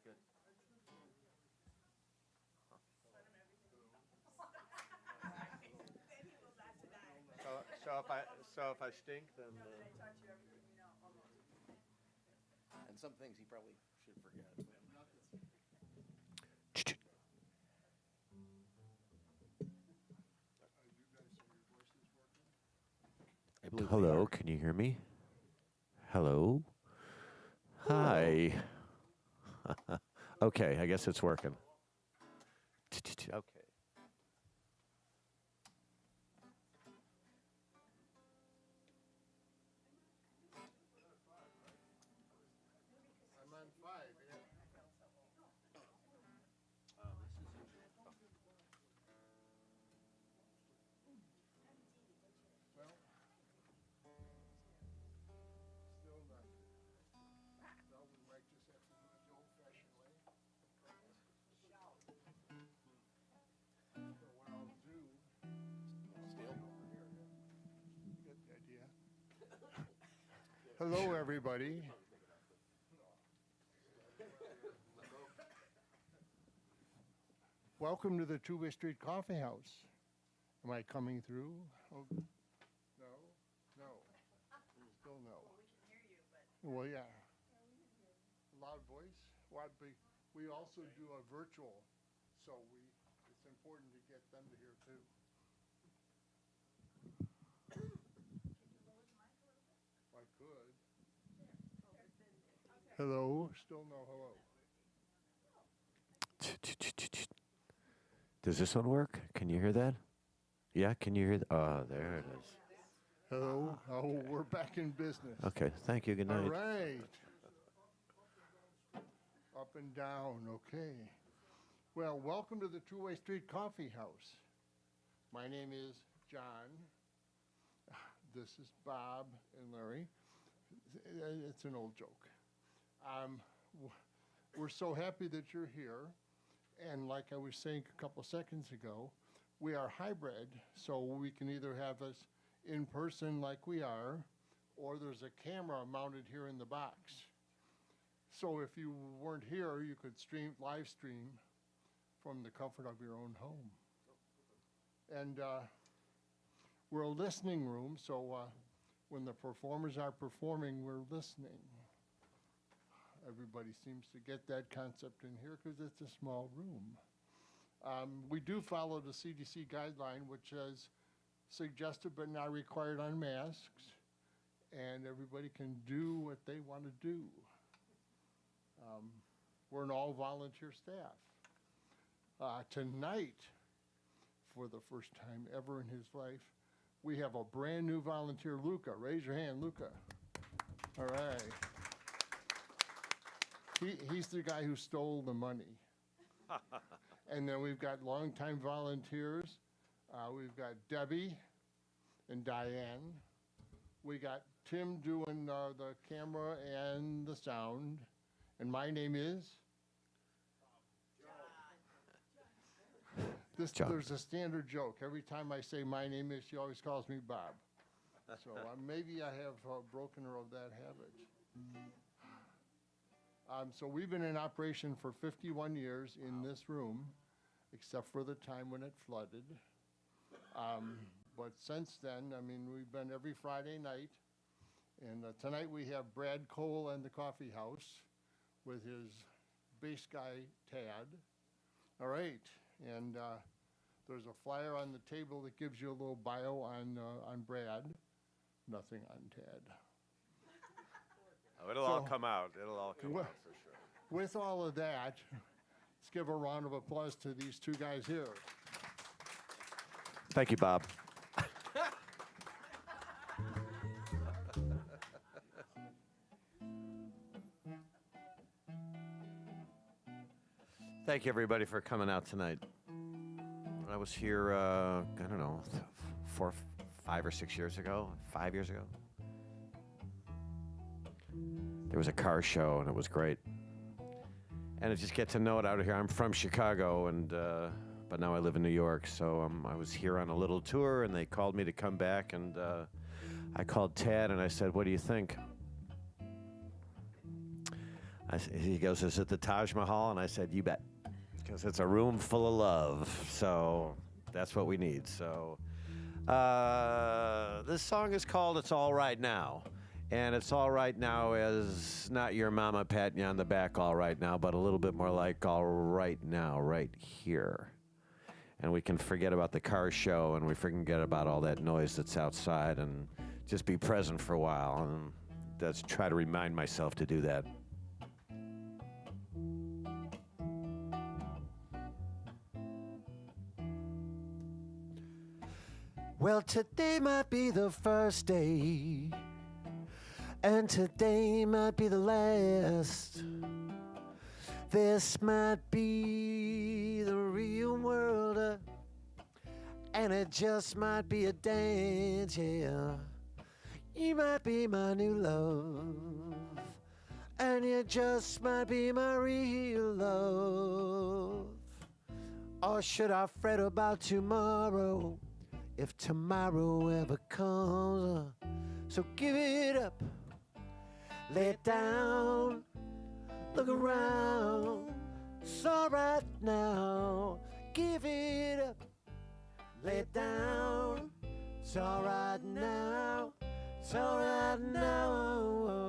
good. So if I stink, then. And some things he probably should forget. Hello, can you hear me? Hello? Hi. Okay, I guess it's working. Okay. I'm on 5, yeah. Well, still not. No, we might just have to do it the old-fashioned way. So what I'll do. Still? Over here, yeah. You get the idea. Hello, everybody. Welcome to the Two-Way Street Coffee House. Am I coming through? Oh, no? No. Still no. Well, yeah. Loud voice? We also do a virtual, so it's important to get them to hear too. If I could. Hello? Still no hello. Does this one work? Can you hear that? Yeah, can you hear Oh, there it is. Hello? Oh, we're back in business. Okay, thank you. Good night. All right. Up and down, okay. Well, welcome to the Two-Way Street Coffee House. My name is John. This is Bob and Larry. It's an old joke. We're so happy that you're here. And like I was saying a couple seconds ago, we are hybrid, so we can either have us in person like we are, or there's a camera mounted here in the box. So if you weren't here, you could live stream from the comfort of your own home. And we're a listening room, so when the performers are performing, we're listening. Everybody seems to get that concept in here because it's a small room. We do follow the CDC guideline, which is suggested but not required on masks, and everybody can do what they want to do. We're an all-volunteer staff. Tonight, for the first time ever in his life, we have a brand new volunteer, Luca. Raise your hand, Luca. All right. He's the guy who stole the money. And then we've got longtime volunteers. We've got Debbie and Diane. We got Tim doing the camera and the sound. And my name is? John. There's a standard joke. Every time I say my name is, she always calls me Bob. So maybe I have broken her of that habit. So we've been in operation for 51 years in this room, except for the time when it flooded. But since then, I mean, we've been every Friday night. And tonight we have Brad Cole and the Coffee House with his bass guy, Tad. All right. And there's a flyer on the table that gives you a little bio on Brad. Nothing on Tad. Oh, it'll all come out. It'll all come out for sure. With all of that, let's give a round of applause to these two guys here. Thank you, Bob. Thank you, everybody, for coming out tonight. I was here, I don't know, 5 or 6 years ago, 5 years ago. There was a car show, and it was great. And I just get to know it out of here. I'm from Chicago, and but now I live in New York. So I was here on a little tour, and they called me to come back. And I called Tad, and I said, "What do you think?" He goes, is it the Taj Mahal? And I said, you bet. Because it's a room full of love. So that's what we need. So this song is called It's All Right Now. And It's All Right Now is not your mama patting you on the back all right now, but a little bit more like all right now, right here. And we can forget about the car show and we forget about all that noise that's outside and just be present for a while. And let's try to remind myself to do that. Well, today might be the first day, and today might be the last. This might be the real world, and it just might be a dance, yeah. You might be my new love, and you just might be my real love. Or should I fret about tomorrow? If tomorrow ever comes, so give it up, lay it down, look around, it's all right now. Give it up, lay it down, it's all right now, it's all right now.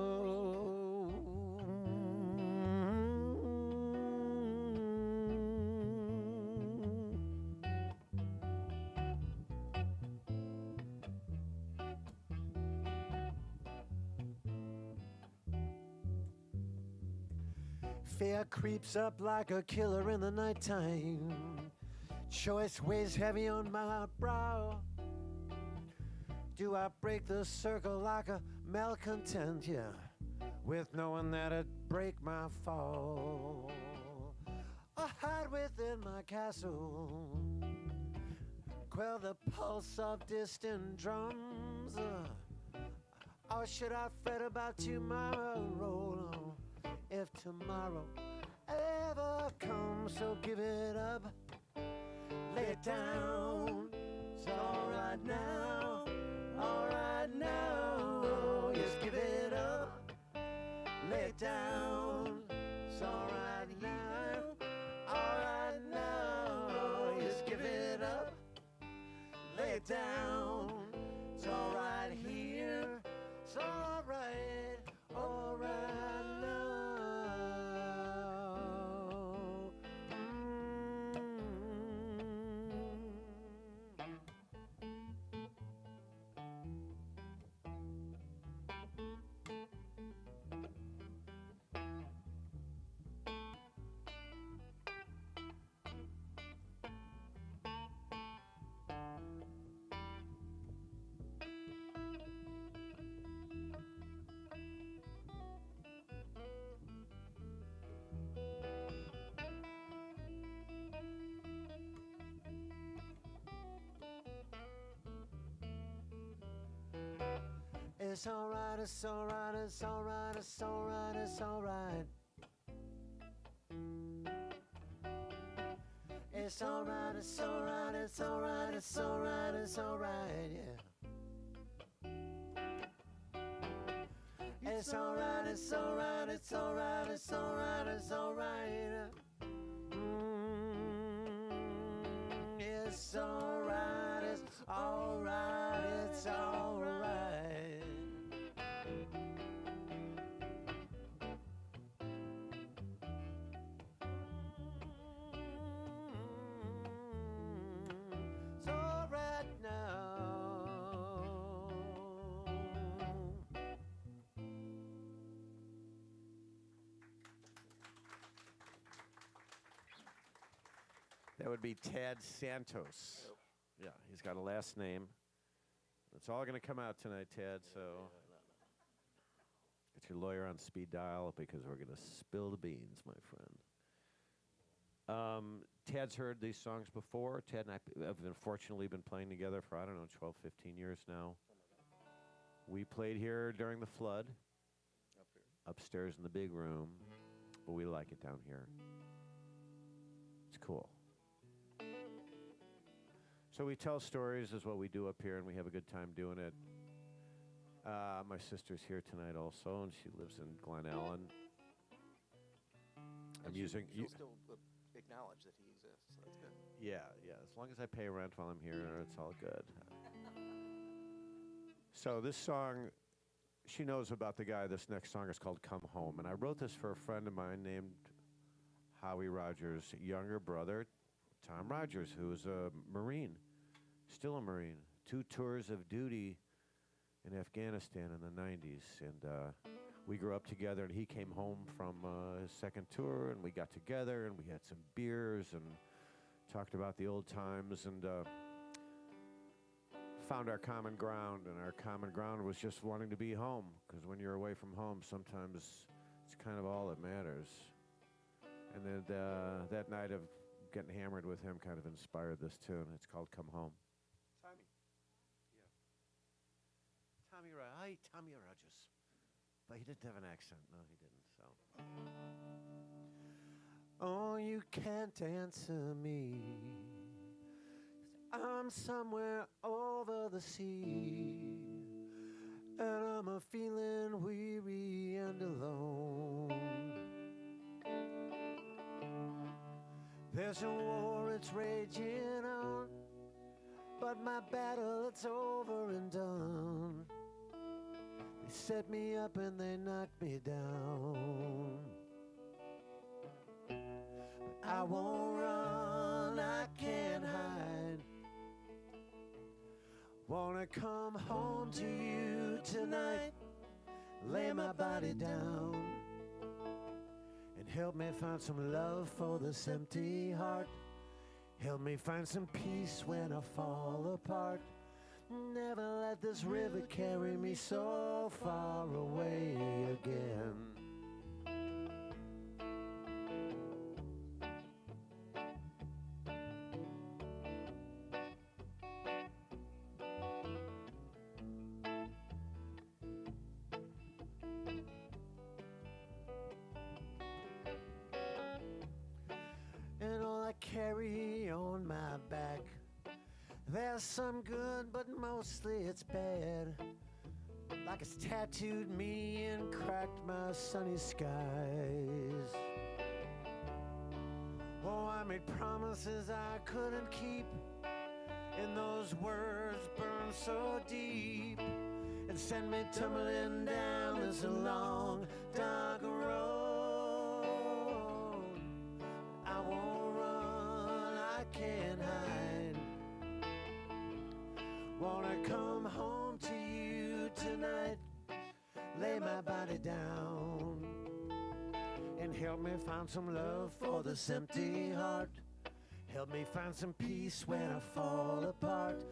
Fear creeps up like a killer in the nighttime. Choice weighs heavy on my brow. Do I break the circle like a malcontent? Yeah, with knowing that it'd break my fall. I hide within my castle, quell the pulse of distant drums. Or should I fret about tomorrow? If tomorrow ever comes, so give it up, lay it down, it's all right now, all right now. Just give it up, lay it down, it's all right now, all right now. Just give it up, lay it down, it's all right here, it's all right, all right. It's alright, it's alright, it's alright, it's alright, it's alright. It's alright, it's alright, it's alright, it's alright, it's alright, yeah. It's alright, it's alright, it's alright, it's alright, it's alright. It's alright, it's alright, it's alright. That would be Tad Santos. Yeah, he's got a last name. It's all going to come out tonight, Tad, so get your lawyer on speed dial because we're going to spill the beans, my friend. Tad's heard these songs before. Tad and I have unfortunately been playing together for, I don't know, 12, 15 years now. We played here during the flood, upstairs in the big room, but we like it down here. It's cool. So we tell stories is what we do up here, and we have a good time doing it. My sister's here tonight also, and she lives in Glen Ellen. I'm And using. she'll still acknowledge that he exists. So that's good. Yeah, yeah. As long as I pay rent while I'm here, it's all good. So this song, she knows about the guy. This next song is called "Come Home," and I wrote this for a friend of mine named Howie Rogers' younger brother, Tom Rogers, who was a Marine, still a Marine. 2 tours of duty in Afghanistan in the 90s, and we grew up together, and he came home from his second tour, and we got together, and we had some beers, and talked about the old times, and found our common ground, and our common ground was just wanting to be home, because when you're away from home, sometimes it's kind of all that matters. And then that night of getting hammered with him kind of inspired this tune. It's called "Come Home." Tommy. Yeah. Tommy Rogers. But he didn't have an accent. No, he didn't, so. Oh, you can't answer me. I'm somewhere over the sea, and I'm a feeling weary and alone. There's a war, it's raging on, but my battle, it's over and done. They set me up and they knocked me down. But I won't run, I can't hide. Wanna come home to you tonight, lay my body down, and help me find some love for this empty heart. Help me find some peace when I fall apart. Never let this river carry me so far away again. And all I carry on my back, there's some good, but mostly it's bad. Like it's tattooed me and cracked my sunny skies. Oh, I made promises I couldn't keep, and those words burned so deep and sent me tumbling down this long, dark road. I won't run, I can't hide. Wanna come home to you tonight, lay my body down, and help me find some love for this empty heart. Help me find some peace when I fall apart.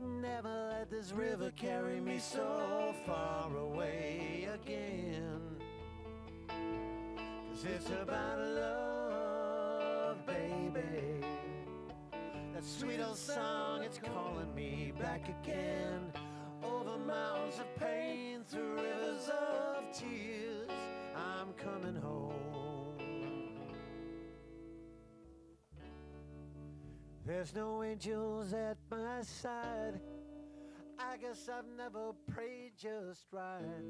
Never let this river carry me so far away again. 'Cause it's about love, baby. That sweet old song, it's calling me back again. Over mountains of pain, through rivers of tears, I'm coming home. There's no angels at my side. I guess I've never prayed just right.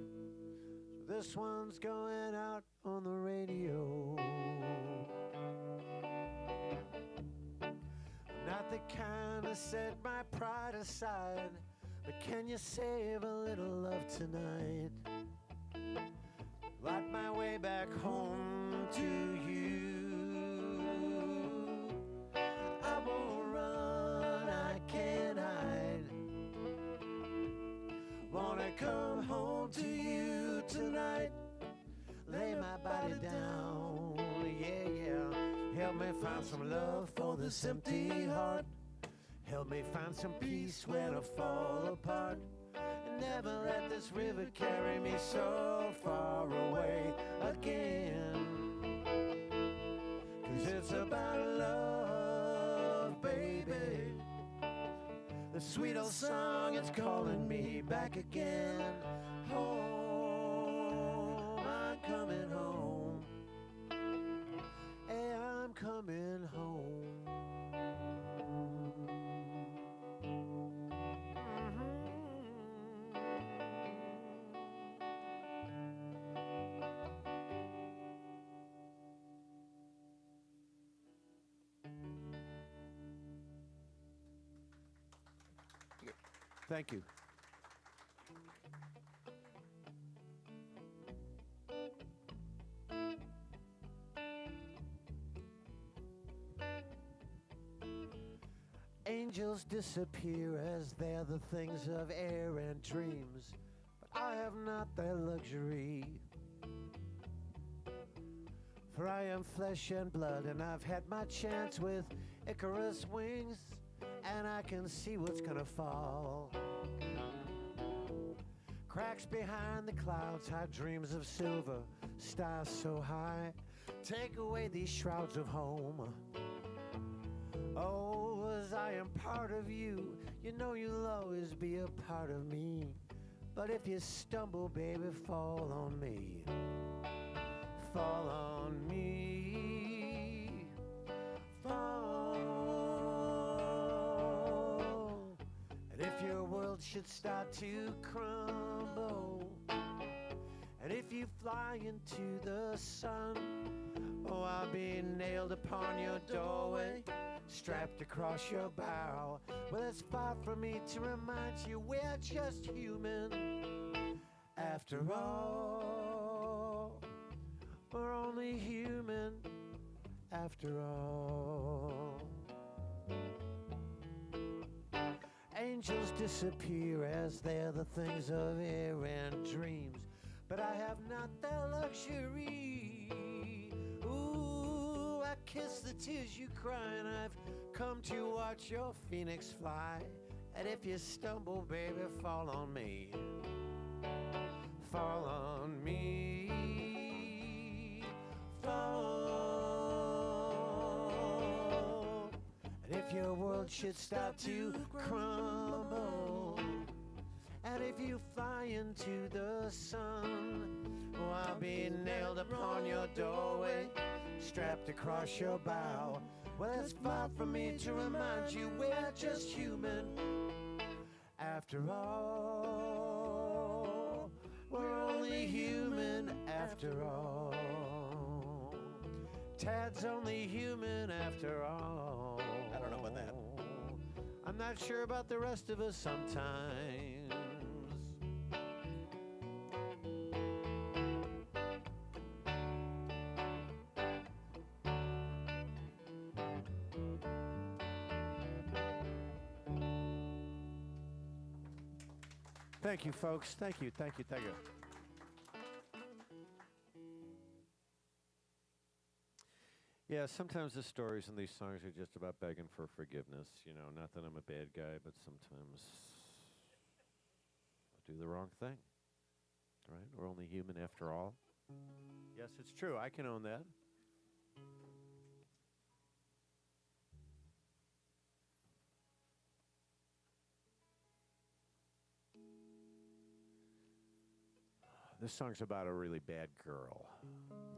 So this one's going out on the radio. Not the kind to set my pride aside, but can you save a little love tonight? Light my way back home to you. I won't run, I can't hide. Wanna come home to you tonight, lay my body down, yeah, yeah. Help me find some love for this empty heart. Help me find some peace when I fall apart. And never let this river carry me so far away again. 'Cause it's about love, baby. The sweet old song, it's calling me back again. Home, I'm coming home. Hey, I'm coming home. Thank you. Angels disappear as they're the things of air and dreams, but I have not their luxury. For I am flesh and blood, and I've had my chance with Icarus wings, and I can see what's gonna fall. Cracks behind the clouds hide dreams of silver, stars so high. Take away these shrouds of home. Oh, as I am part of you, you know you'll always be a part of me. But if you stumble, baby, fall on me. Fall on me. Fall. And if your world should start to crumble, and if you fly into the sun, oh, I'll be nailed upon your doorway, strapped across your bow. Well, it's far from me to remind you we're just human. After all, we're only human. After all, angels disappear as they're the things of air and dreams, but I have not their luxury. Ooh, I kiss the tears you cry, and I've come to watch your phoenix fly. And if you stumble, baby, fall on me. Fall on me. Fall. And if your world should start to crumble, and if you fly into the sun, oh, I'll be nailed upon your doorway, strapped across your bow. Well, it's far from me to remind you we're just human. After all, we're only human. After all, Tad's only human. After all, I don't know about that. I'm not sure about the rest of us sometimes. Thank you, folks. Thank you, thank you, thank you. Yeah, sometimes the stories in these songs are just about begging for forgiveness. You know, not that I'm a bad guy, but sometimes I do the wrong thing. Right? We're only human after all. Yes, it's true. I can own that. This song's about a really bad girl.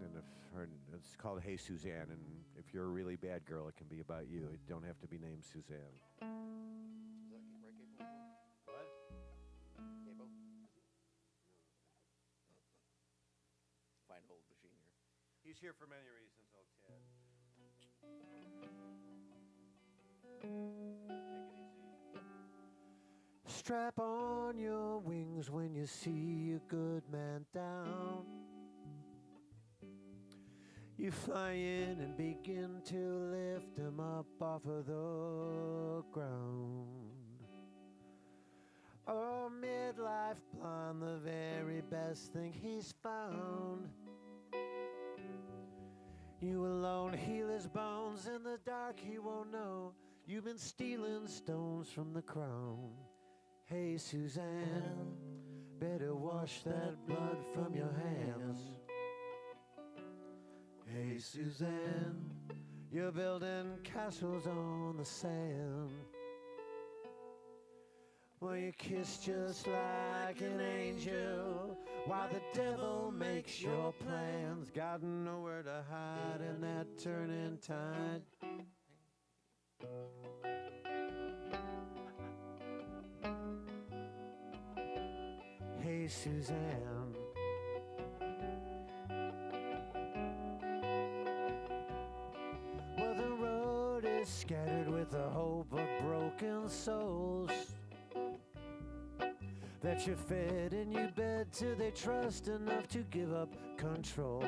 And it's called Hey Suzanne, and if you're a really bad girl, it can be about you. It don't have to be named Suzanne. Is that right, Capo? What? Capo? Fine old machine here. He's here for many reasons, old Ted. Take it easy. Strap on your wings when you see a good man down. You fly in and begin to lift him up off of the ground. Oh, midlife blonde, the very best thing he's found. You alone heal his bones, in the dark he won't know. You've been stealing stones from the crown. Hey, Suzanne, better wash that blood from your hands. Hey, Suzanne, you're building castles on the sand. Well, you kiss just like an angel, while the devil makes your plans. Got nowhere to hide in that turning tide. Hey, Suzanne, well, the road is scattered with the hope of broken souls. that you fed and you bed till they trust enough to give up control.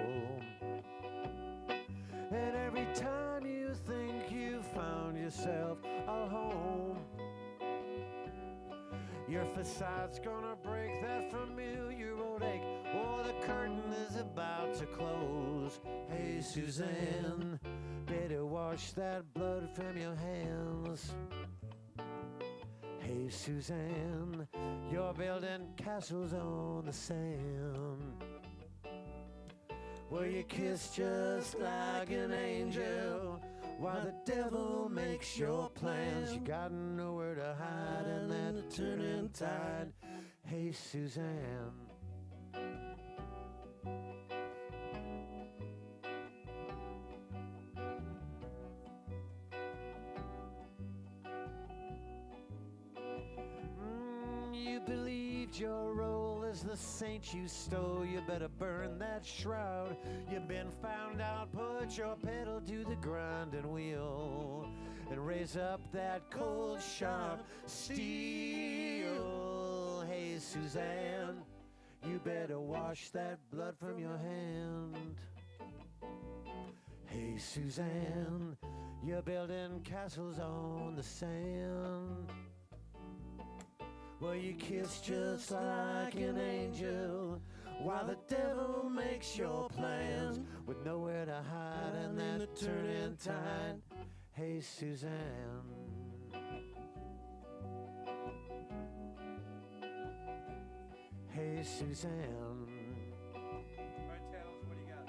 And every time you think you found yourself a home, your facade's gonna break that familiar old ache. Oh, the curtain is about to close. Hey, Suzanne, better wash that blood from your hands. Hey, Suzanne, you're building castles on the sand. Well, you kiss just like an angel while the devil makes your plans. You got nowhere to hide in that turning tide. Hey, Suzanne. You believed your role as the saint you stole. You better burn that shroud. You've been found out. Put your pedal to the grinding wheel and raise up that cold, sharp steel. Hey, Suzanne, you better wash that blood from your hand. Hey, Suzanne, you're building castles on the sand. Well, you kiss just like an angel while the devil makes your plans with nowhere to hide and then turning tide. Hey, Suzanne. Hey, Suzanne. All right, Tails, what do you got?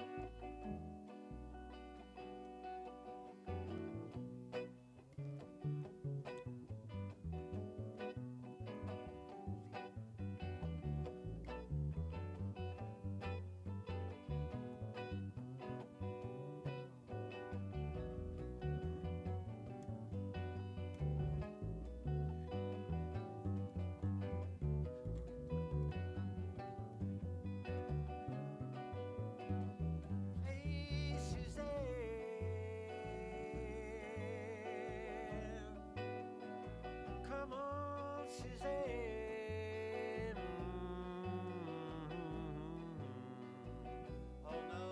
Hey, Suzanne. Come on, Suzanne. Oh, no.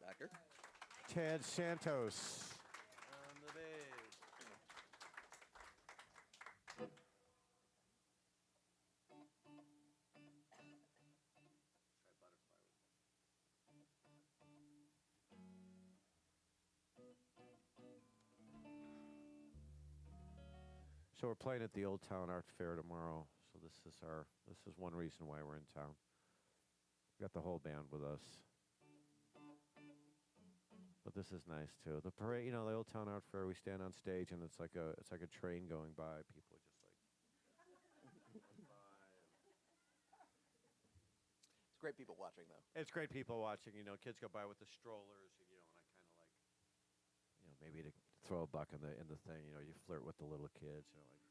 Backer. Ted Santos. On the bass. So we're playing at the Old Town Art Fair tomorrow. So this is one reason why we're in town. We got the whole band with us. But this is nice too. The parade, you know, the Old Town Art Fair, we stand on stage and it's like a train going by. People are just like It's great people watching, though. it's great people watching, you know, kids go by with the strollers, and, you know, and I kind of like, you know, maybe to throw a buck in the thing, you know, you flirt with the little kids, you know, like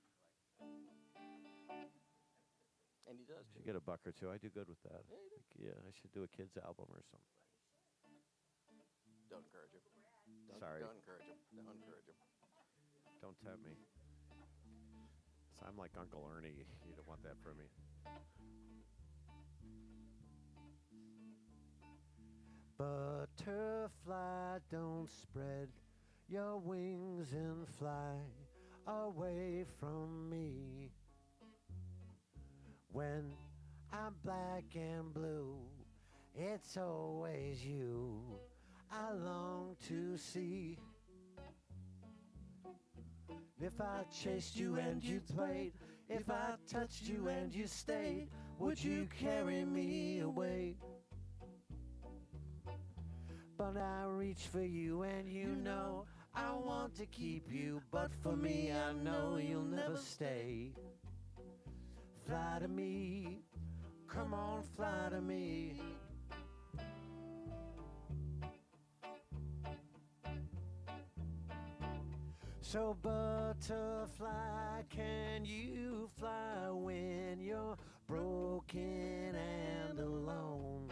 And he does. I should get a buck or two. I do good with that. Yeah, you do. Like, yeah, I should do a kids album or something. Don't encourage him. Sorry. Don't encourage him. Don't encourage him. Don't tempt me. So I'm like Uncle Ernie. You don't want that from me. Butterfly, don't spread your wings and fly away from me. When I'm black and blue, it's always you I long to see. If I chased you and you played, if I touched you and you stayed, would you carry me away? But I reach for you and you know I want to keep you, but for me I know you'll never stay. Fly to me, come on, fly to me. So butterfly, can you fly when you're broken and alone.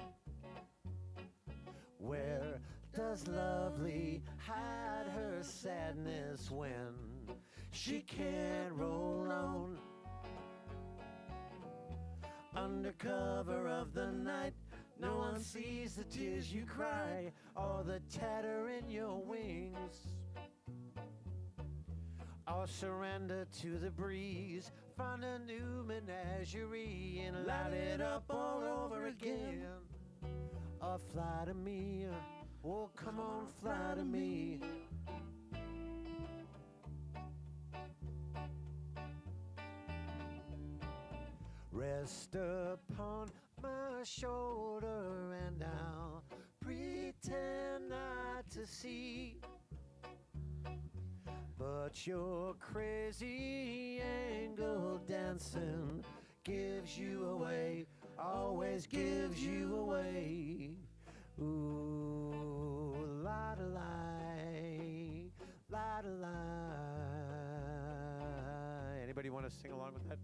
Where does lovely hide her sadness when she can't roll on? Under cover of the night, no one sees the tears you cry or the tatter in your wings. Or surrender to the breeze, find a new menagerie and light it up all over again. Or fly to me, oh come on, fly to me. Rest upon my shoulder and I'll pretend not to see. But your crazy angle dancing gives you away, always gives you away. Ooh, la da lie, la da lie. Anybody want to sing along with that?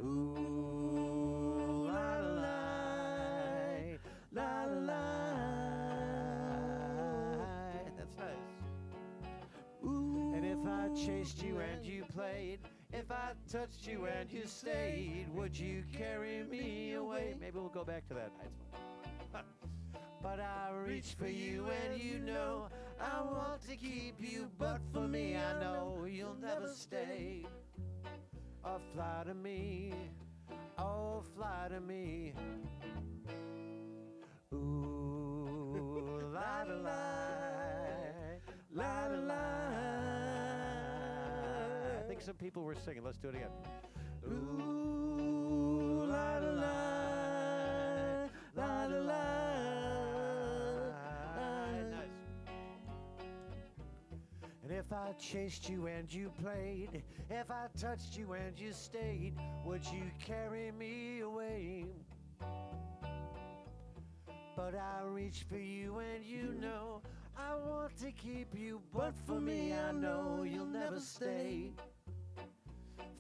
Ooh, la da lie, la da lie. That's nice. Ooh. And if I chased you and you played, if I touched you and you stayed, would you carry me away? Maybe we'll go back to that. That's fun. But I reach for you and you know I want to keep you, but for me I know you'll never stay. Oh, fly to me, oh, fly to me. Ooh, la da lie, la da lie. I think some people were singing. Let's do it again. Ooh, la da lie, la da lie. Nice. And if I chased you and you played, if I touched you and you stayed, would you carry me away? But I reach for you and you know I want to keep you, but for me I know you'll never stay.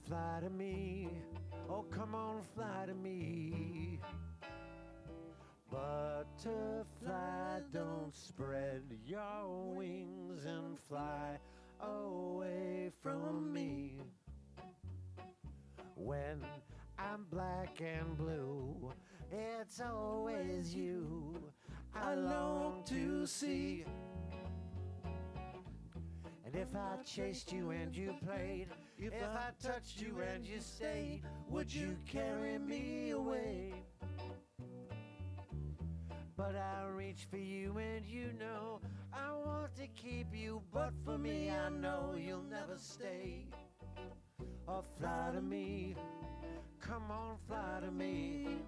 Fly to me, oh come on, fly to me. Butterfly, don't spread your wings and fly away from me. When I'm black and blue, it's always you I long to see. And if I chased you and you played, if I touched you and you stayed, would you carry me away? But I reach for you and you know I want to keep you, but for me I know you'll never stay. Oh, fly to me, come on, fly to me.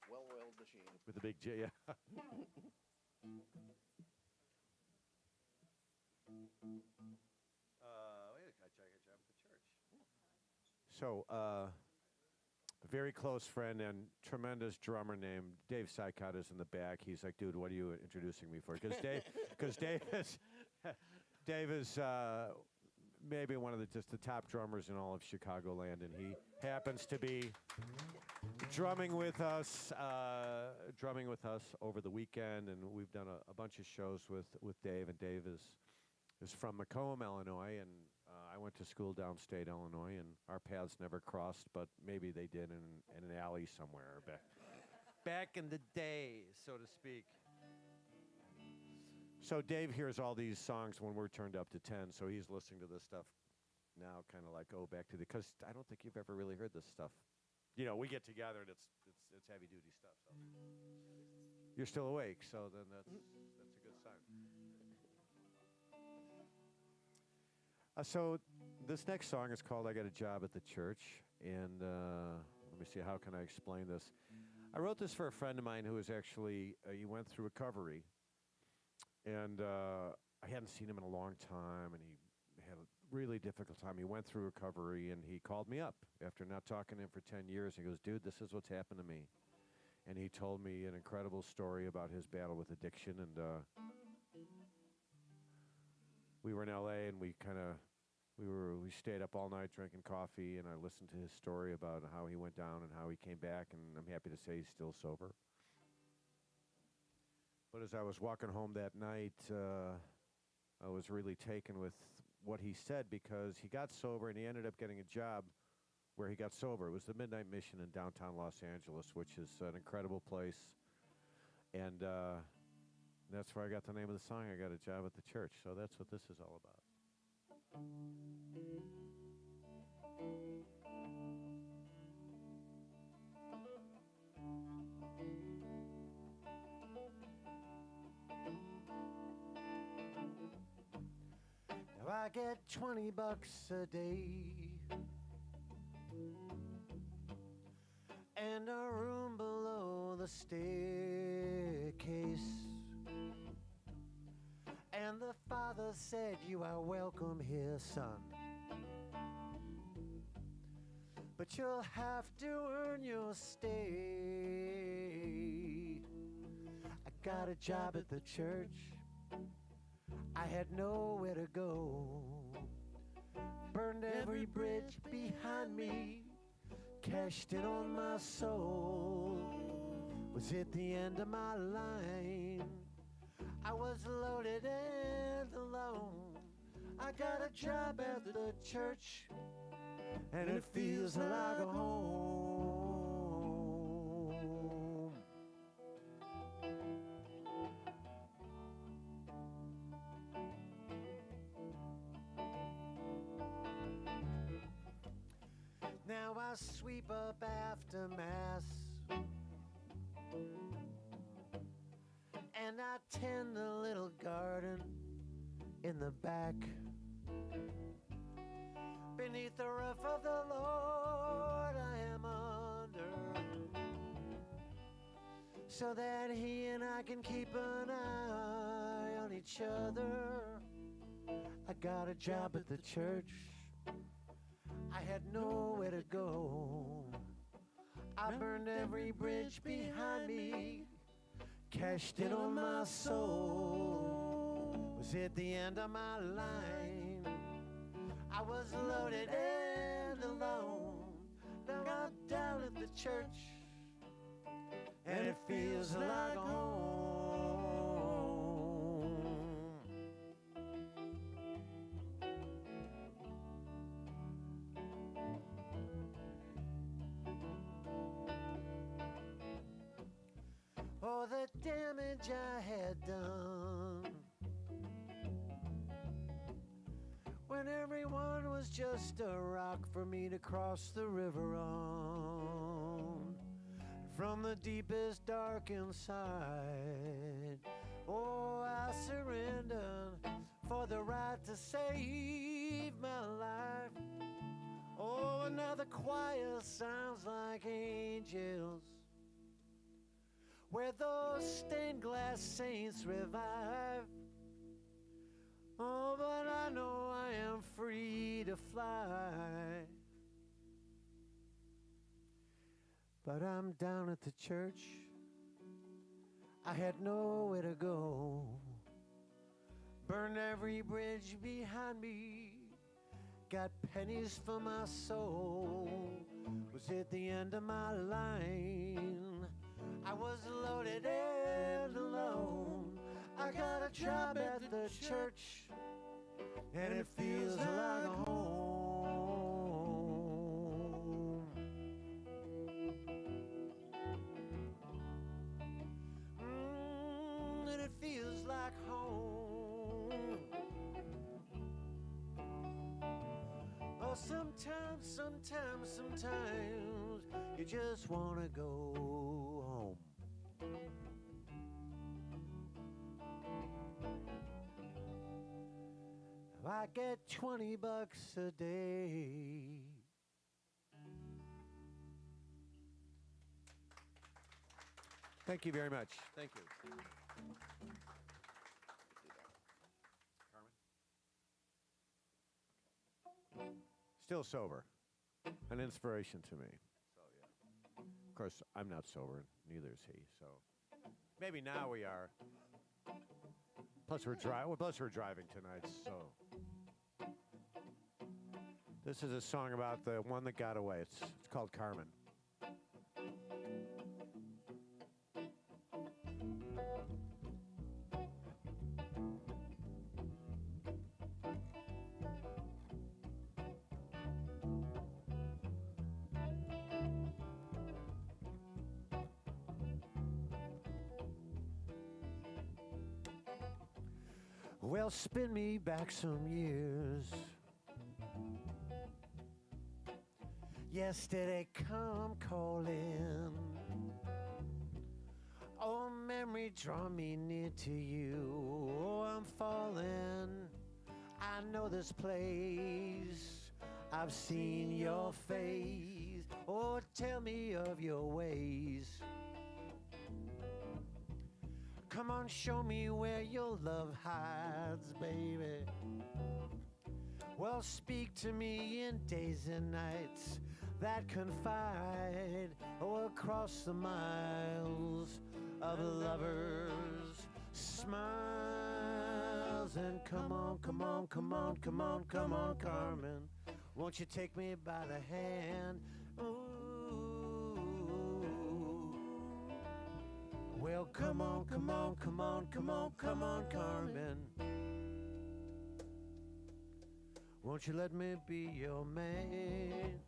Well-oiled machine. With the big J, yeah. So, a very close friend and tremendous drummer named Dave Sykott is in the back. He's like, dude, what are you introducing me for? Because Dave is maybe one of just the top drummers in all of Chicagoland, and he happens to be drumming with us over the weekend, and we've done a bunch of shows with Dave, and Dave is from Macomb, Illinois, and I went to school downstate Illinois, and our paths never crossed, but maybe they did in an alley somewhere back in the day, so to speak. So Dave hears all these songs when we're turned up to 10, so he's listening to this stuff now, kind of like, back to because I don't think you've ever really heard this stuff. You know, we get together and it's heavy duty stuff. So you're still awake, so then that's a good sign. So this next song is called "I Got a Job at the Church," and let me see, how can I explain this? I wrote this for a friend of mine who was actually he went through recovery, and I hadn't seen him in a long time, and he had a really difficult time. He went through recovery, and he called me up after not talking to him for 10 years. He goes, "Dude, this is what's happened to me." and he told me an incredible story about his battle with addiction. And we were in L.A. and we stayed up all night drinking coffee, and I listened to his story about how he went down and how he came back, and I'm happy to say he's still sober. But as I was walking home that night, I was really taken with what he said, because he got sober and he ended up getting a job where he got sober. It was the Midnight Mission in downtown Los Angeles, which is an incredible place. And that's where I got the name of the song, I Got a Job at the Church. So that's what this is all about. Now I get $20 a day and a room below the staircase. And the father said, "You are welcome here, son. But you'll have to earn your stay." I got a job at the church. I had nowhere to go. Burned every bridge behind me. Cashed in on my soul. Was it the end of my line? I was loaded and alone. I got a job at the church, and it feels like a home. Now I sweep up after Mass, and I tend a little garden in the back. Beneath the roof of the Lord I am under, so that He and I can keep an eye on each other. I got a job at the church. I had nowhere to go. I burned every bridge behind me. Cashed in on my soul. Was it the end of my line? I was loaded and alone. Now I'm down at the church, and it feels like home. Oh, the damage I had done when everyone was just a rock for me to cross the river on. From the deepest dark inside, oh, I surrendered for the right to save my life. Oh, and now the choir sounds like angels, where those stained glass saints revive. Oh, but I know I am free to fly. But I'm down at the church. I had nowhere to go. Burned every bridge behind me. Got pennies for my soul. Was it the end of my line? I was loaded and alone. I got a job at the church, and it feels like a home. And it feels like home. Oh, sometimes you just wanna go home. I get $20 a day. Thank you very much. Thank you. Carmen? Still sober. An inspiration to me. course, I'm not sober. Neither is he. So maybe now we are. Plus we're driving tonight. So this is a song about the one that got away. It's called Carmen. Well, spin me back some years. Yesterday come calling. Oh, memory, draw me near to you. Oh, I'm falling. I know this place. I've seen your face. Oh, tell me of your ways. Come on, show me where your love hides, baby. Well, speak to me in days and nights that confide, oh, across the miles of lovers' smiles. And come on, come on, come on, come on, come on, Carmen. Won't you take me by the hand? Ooh. Well, come on, come on, come on, come on, come on, Carmen. Won't you let me be your man?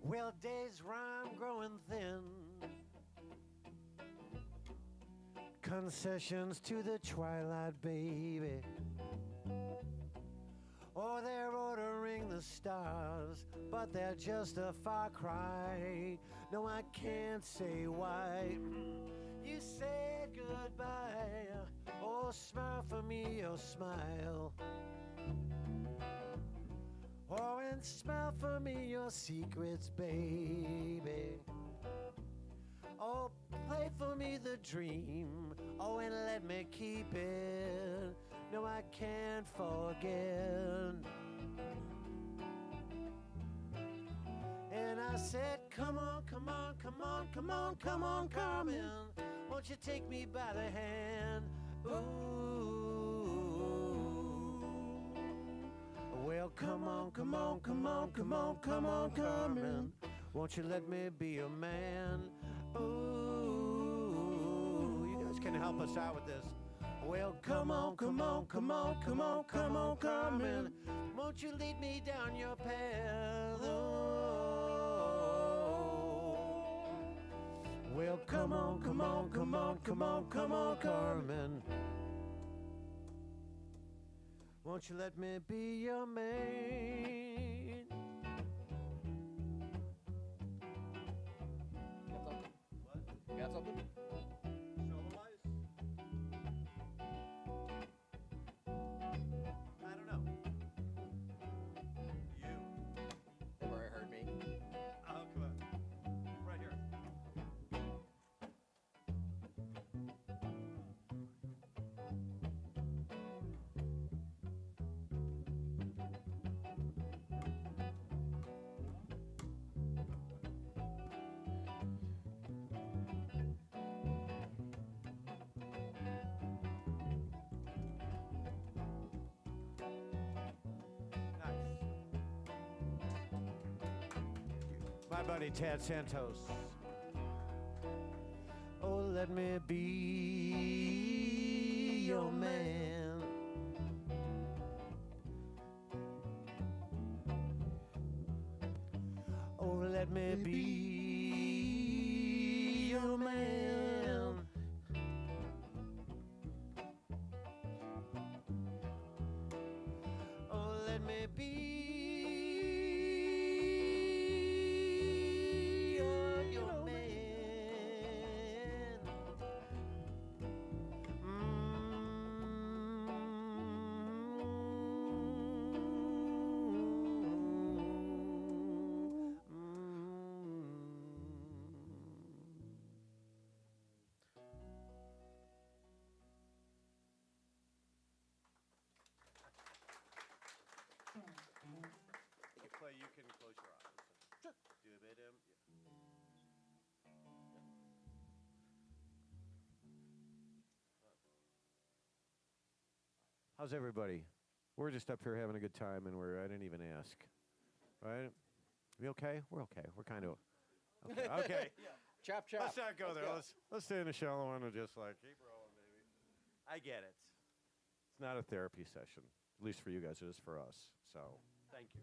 Well, days rhyme growing thin. Concessions to the twilight, baby. Oh, they're ordering the stars, but they're just a far cry. No, I can't say why. You said goodbye. Oh, smile for me, oh, smile. Oh, and smile for me your secrets, baby. Oh, play for me the dream. Oh, and let me keep it. No, I can't forget. And I said, come on, come on, come on, come on, come on, Carmen. Won't you take me by the hand? Ooh. Well, come on, come on, come on, come on, come on, Carmen. Won't you let me be your man? Ooh, you guys can help us out with this. Well, come on, come on, come on, come on, come on, Carmen. Won't you lead me down your path? Oh. Well, come on, come on, come on, come on, come on, Carmen. Won't you let me be your maid? Got something? Solo-wise? I don't know. You. They've already heard me. Oh, come on. Right here. My buddy Tad Santos. Oh, let me be your man. Oh, let me be your man. Oh, let me be. you can close your eyes. Sure. Do-ba-dum. How's everybody? We're just up here having a good time, and I didn't even ask. Right? We okay? We're okay. We're kind of okay. Okay. Chop, chop. Let's not go there. Let's stay in the shallow one and just like keep rolling, baby. I get it. It's not a therapy session, at least for you guys. It is for us. So thank you.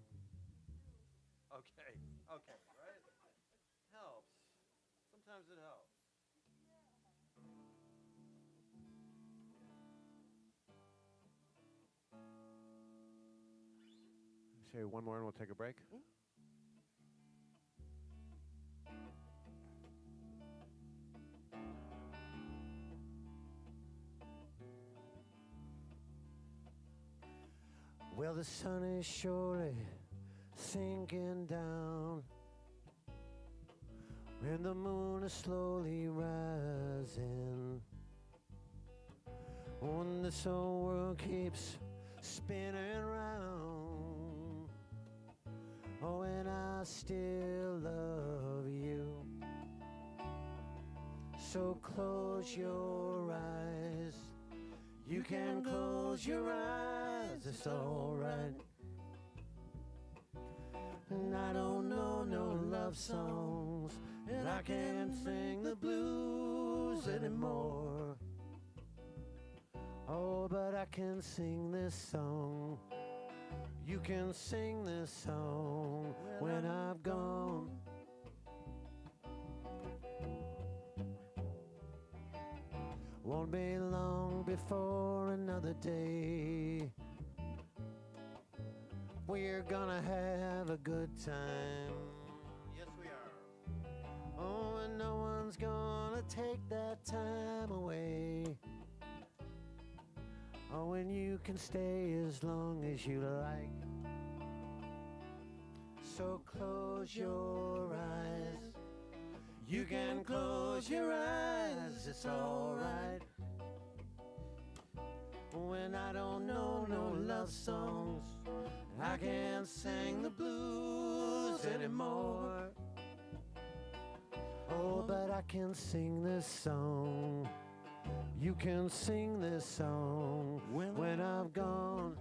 Okay. Okay. Right? Helps. Sometimes it helps. Say one more and we'll take a break. Well, the sun is surely sinking down, and the moon is slowly rising. When this whole world keeps spinning round, oh, and I still love you. So close your eyes. You can close your eyes, it's all right. And I don't know no love songs, and I can't sing the blues anymore. Oh, but I can sing this song. You can sing this song when I've gone. Won't be long before another day. We're gonna have a good time. Yes, we are. Oh, and no one's gonna take that time away. Oh, and you can stay as long as you like. So close your eyes. You can close your eyes, it's all right. When I don't know no love songs, I can't sing the blues anymore. Oh, but I can sing this song. You can sing this song when I've gone.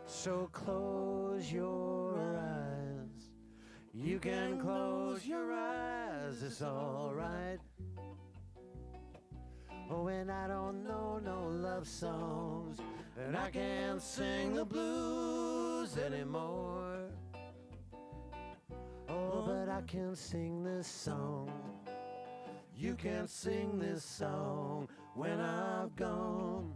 So close your eyes. You can close your eyes, it's all right. Oh, and I don't know no love songs, and I can't sing the blues anymore. Oh, but I can sing this song. You can sing this song when I've gone.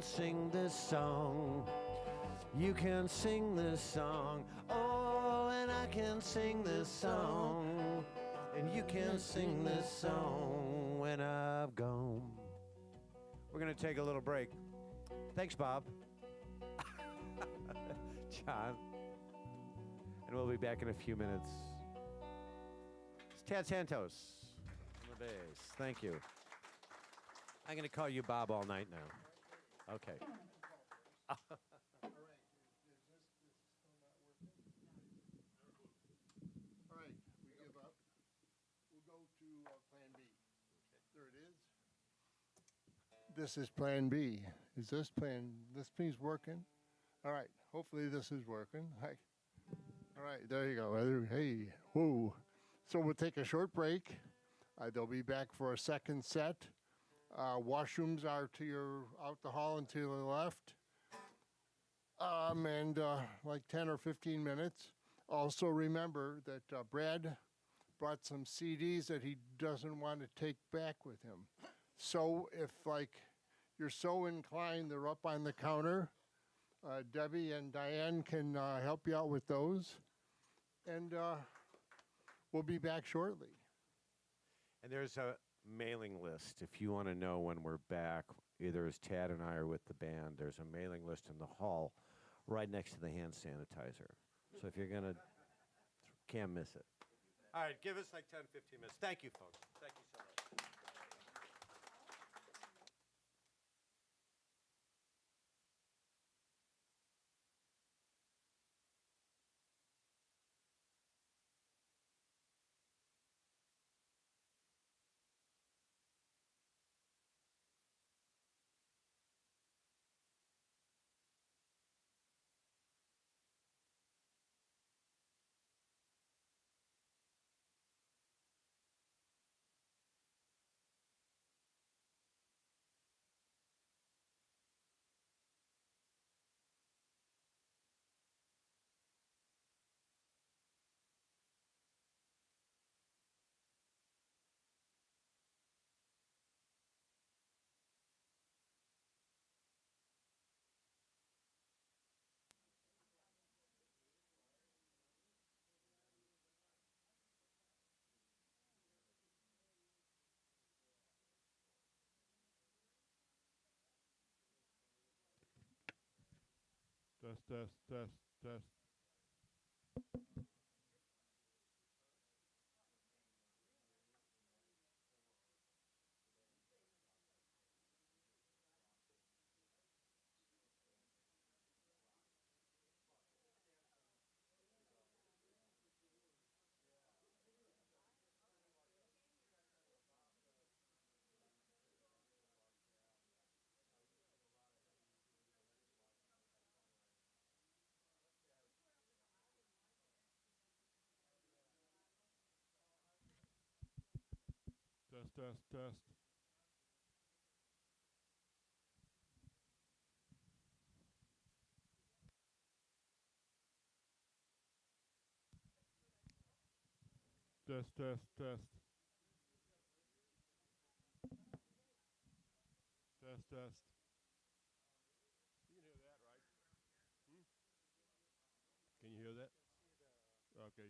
Sing this song. You can sing this song. Oh, and I can sing this song. And you can sing this song when I've gone. We're going to take a little break. Thanks, Bob. John. And we'll be back in a few minutes. It's Tad Santos on the bass. Thank you. I'm going to call you Bob all night now. Okay. All right, is this still not working? This is Plan B. Is this thing's working? All right. Hopefully this is working. Hi. All right. There you go. Hey. Whoa. So we'll take a short break. They'll be back for a second set. Washrooms are out the hall and to the left. And like 10 or 15 minutes. Also remember that Brad brought some CDs that he doesn't want to take back with him. So if like you're so inclined, they're up on the counter. Debbie and Diane can help you out with those. And we'll be back shortly. And there's a mailing list. If you want to know when we're back, either as Tad and I are with the band, there's a mailing list in the hall right next to the hand sanitizer. So if you're going to, can't miss it. All right, give us like 10, 15 minutes. Thank you, folks. Thank you so much. Test. Test. Test. Test. You can hear that, right? Can you hear that? Okay.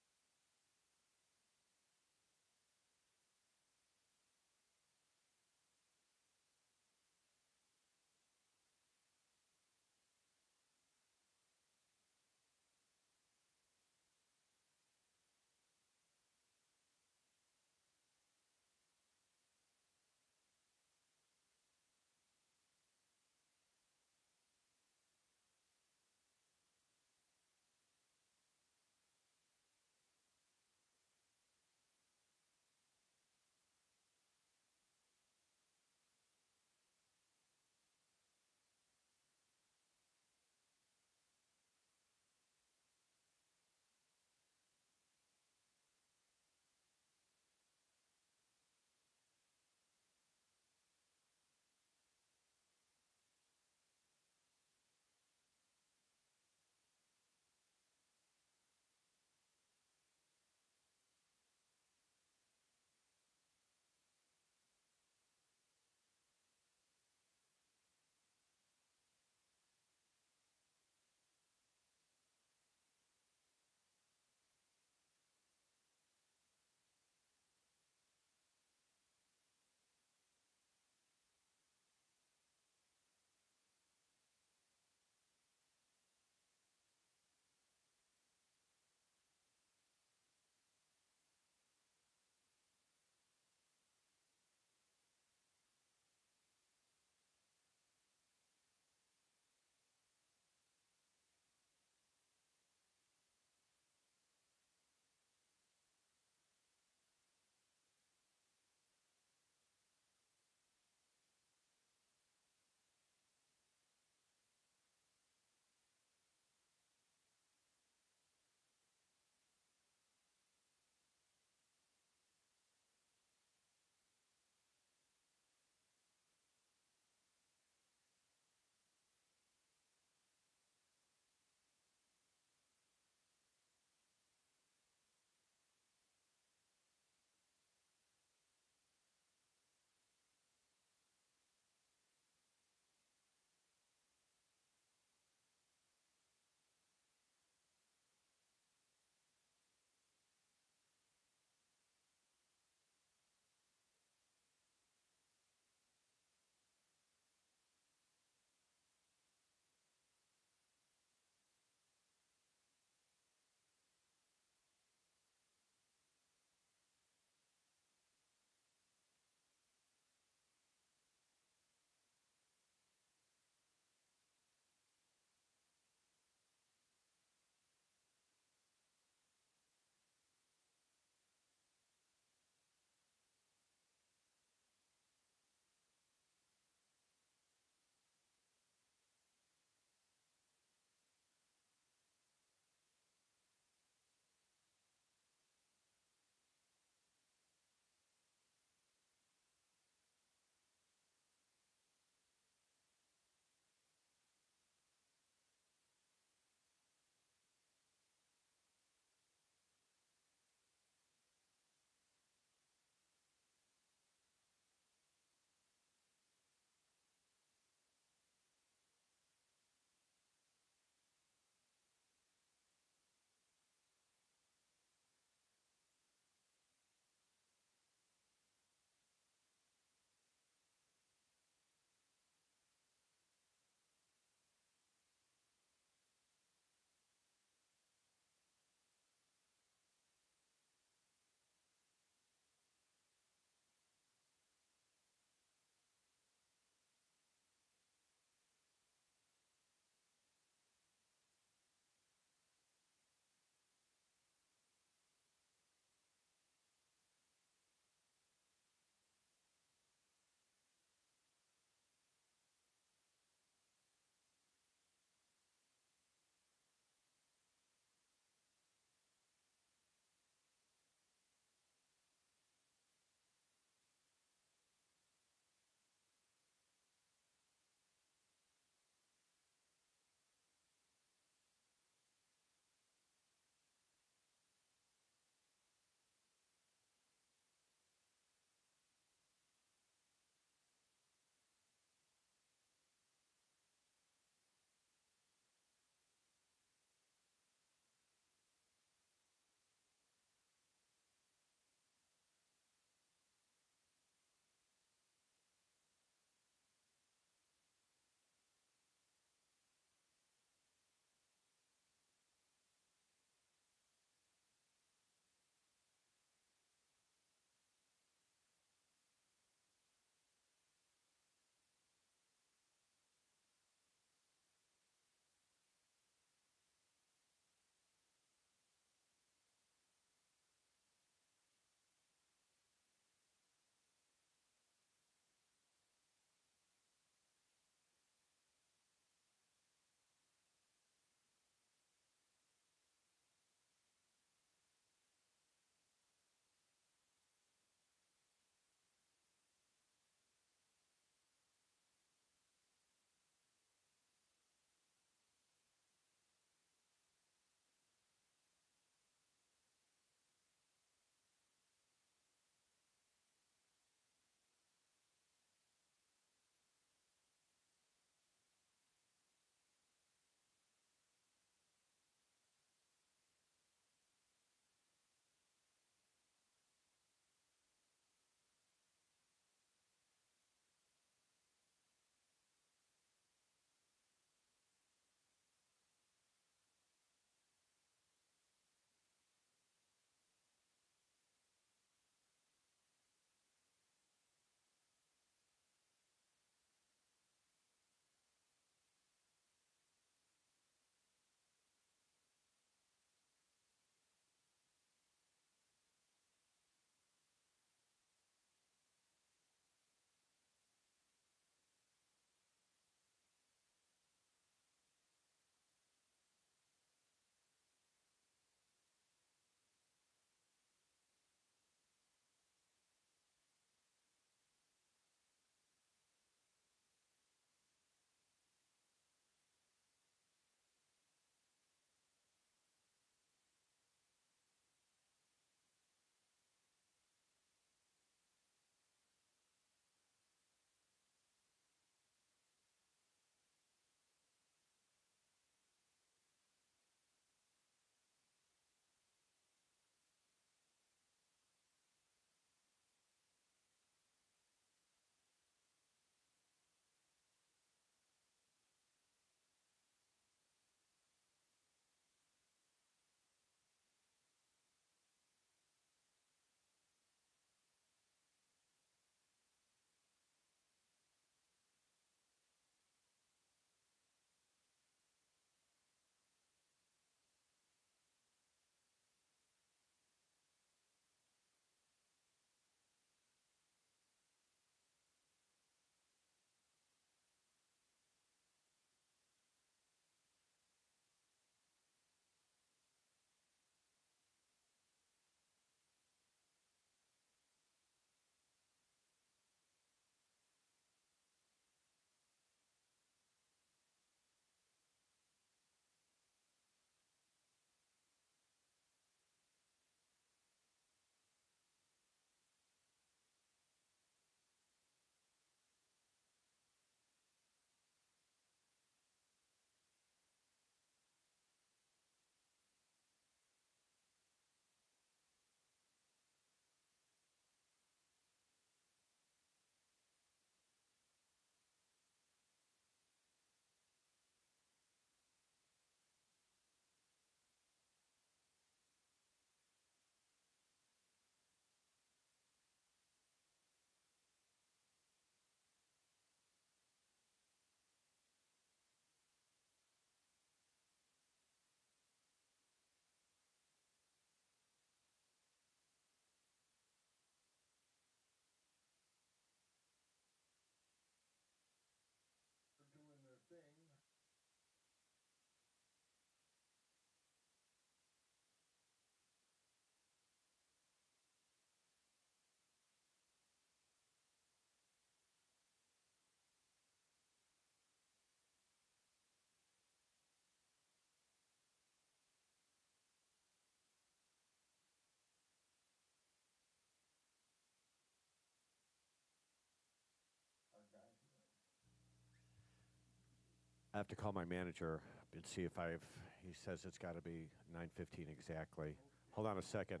I have to call my manager and see if I've. He says it's got to be 9:15 exactly. Hold on a second.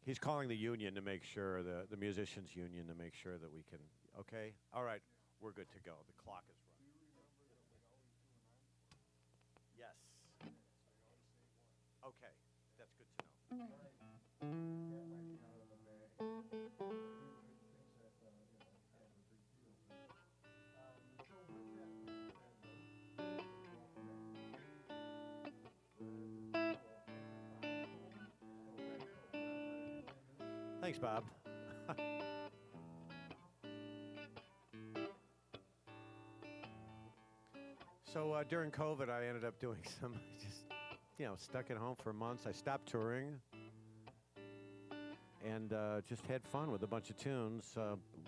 He's calling the union to make sure, the musicians union to make sure that we can. Okay? All right. We're good to go. The clock is running. Yes. Okay. That's good to know. Thanks, Bob. So during COVID, I ended up doing some, just, stuck at home for months. I stopped touring and just had fun with a bunch of tunes.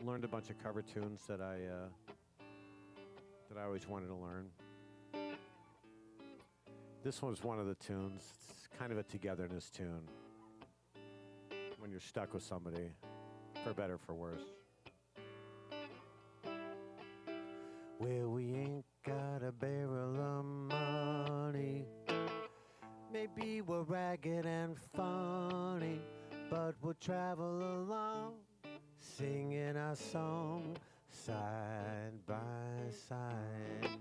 Learned a bunch of cover tunes that I always wanted to learn. This one's one of the tunes. It's kind of a togetherness tune. When you're stuck with somebody, for better or for worse. Well, we ain't got a barrel of money. Maybe we're ragged and funny, but we'll travel along, singing our song side by side.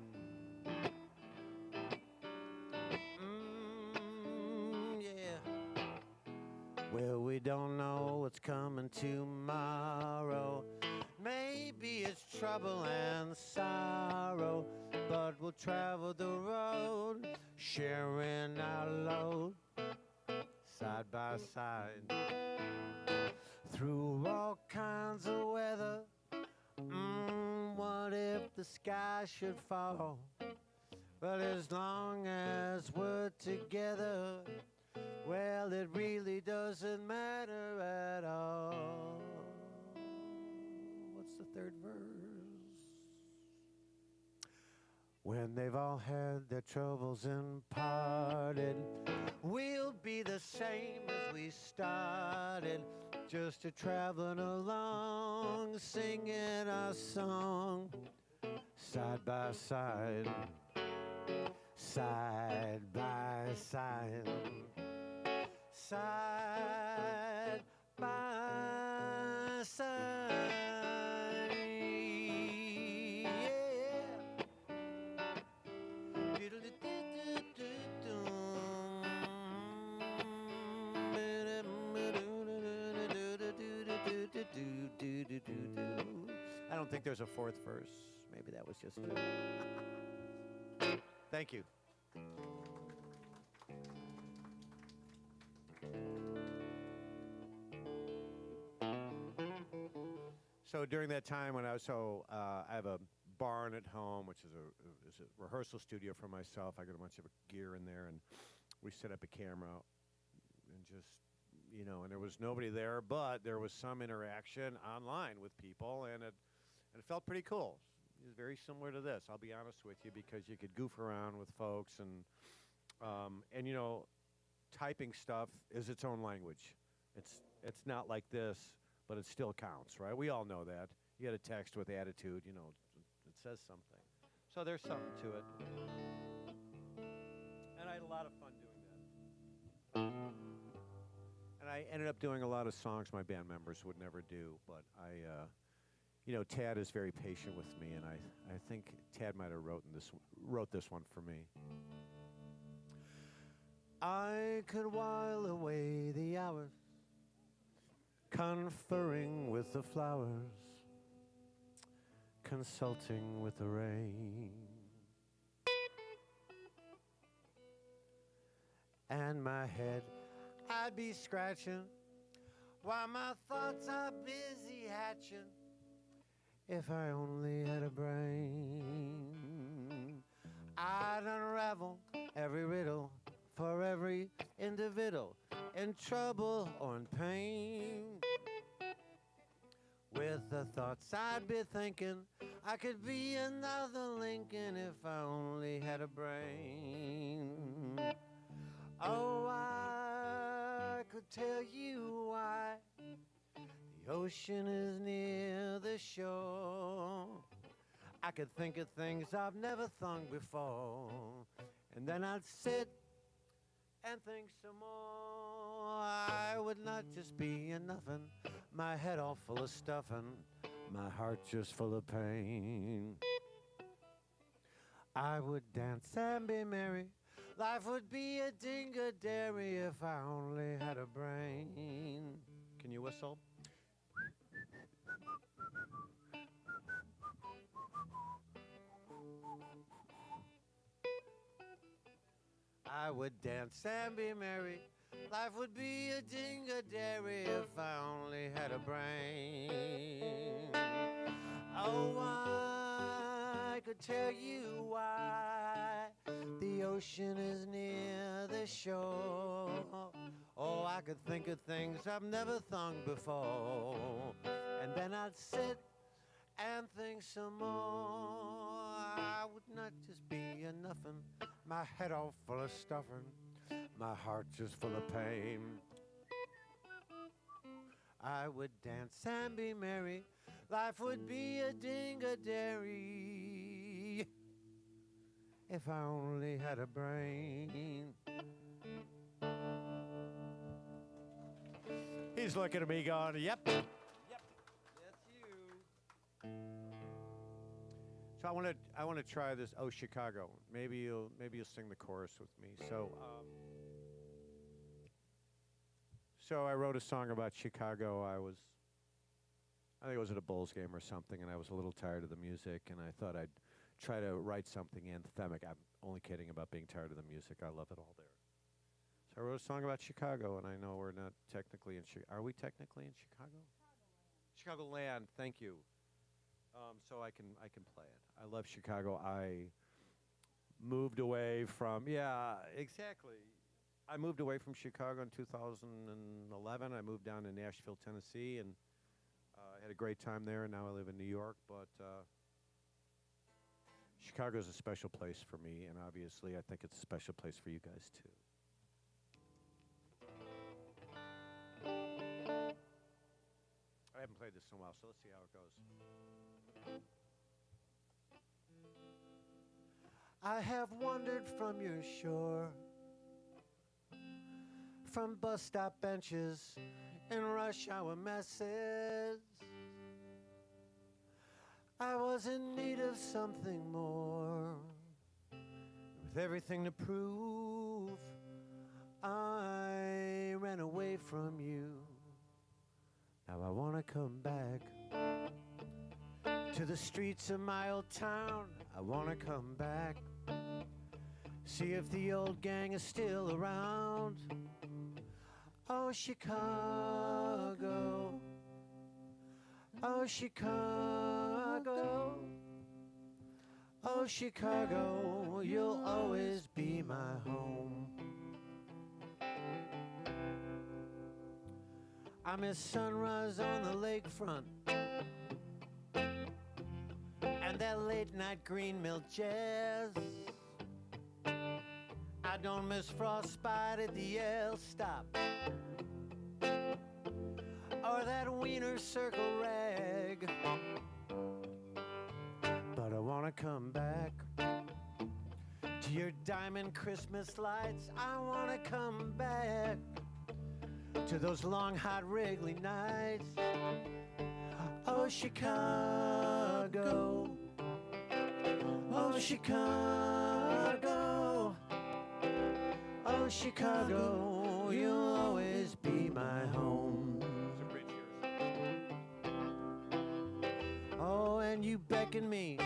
Well, we don't know what's coming tomorrow. Maybe it's trouble and sorrow, but we'll travel the road, sharing our load, side by side. Through all kinds of weather, what if the sky should fall? But as long as we're together, well, it really doesn't matter at all. What's the third verse? When they've all had their troubles and parted, we'll be the same as we started, just a traveling along, singing our song, side by side, side by side. Side by side, I don't think there's a fourth verse. Maybe that was just it. Thank you. So during that time when I have a barn at home, which is a rehearsal studio for myself. I got a bunch of gear in there, and we set up a camera and just, and there was nobody there, but there was some interaction online with people, and it felt pretty cool. It was very similar to this, I'll be honest with you, because you could goof around with folks, and typing stuff is its own language. It's not like this, but it still counts, right? We all know that. You get a text with attitude, it says something. So there's something to it. And I had a lot of fun doing that. And I ended up doing a lot of songs my band members would never do, but Tad is very patient with me, and I think Tad might have wrote this one for me. I could while away the hours, conferring with the flowers, consulting with the rain, and my head I'd be scratching while my thoughts are busy hatching. If I only had a brain, I'd unravel every riddle for every individual in trouble or in pain. With the thoughts I'd be thinking, I could be another Lincoln if I only had a brain. Oh, I could tell you why the ocean is near the shore. I could think of things I've never thunk before. And then I'd sit and think some more. I would not just be a nothing, my head all full of stuffing, my heart just full of pain. I would dance and be merry. Life would be a ding-a-dairy if I only had a brain. Can you whistle? I would dance and be merry. Life would be a ding-a-dairy if I only had a brain. Oh, I could tell you why the ocean is near the shore. Oh, I could think of things I've never thunk before. And then I'd sit and think some more. I would not just be a nothing, my head all full of stuffing, my heart just full of pain. I would dance and be merry. Life would be a ding-a-dairy if I only had a brain. He's looking at me going, yep. Yep, that's you. So I want to try this. Oh, Chicago. Maybe you'll sing the chorus with me. So I wrote a song about Chicago. I think it was at a Bulls game or something, and I was a little tired of the music, and I thought I'd try to write something anthemic. I'm only kidding about being tired of the music. I love it all there. So I wrote a song about Chicago, and I know we're not technically in Chicago. Are we technically in Chicago? Chicagoland. Thank you. So I can play it. I love Chicago. I moved away from, exactly. I moved away from Chicago in 2011. I moved down to Nashville, Tennessee, and I had a great time there, and now I live in New York. But Chicago's a special place for me, and obviously I think it's a special place for you guys, too. I haven't played this in a while, so let's see how it goes. I have wandered from your shore, from bus stop benches and rush hour messes. I was in need of something more. With everything to prove, I ran away from you. Now I want to come back to the streets of my old town. I want to come back, see if the old gang is still around. Oh, Chicago, oh, Chicago, oh, Chicago, you'll always be my home. I miss sunrise on the lakefront and that late night green milk jazz. I don't miss frostbite at the L stop or that Wiener Circle rag. But I wanna come back to your diamond Christmas lights. I wanna come back to those long hot Wrigley nights. Oh, Chicago, oh, Chicago, oh, Chicago, you'll always be my home. Oh, and you beckon me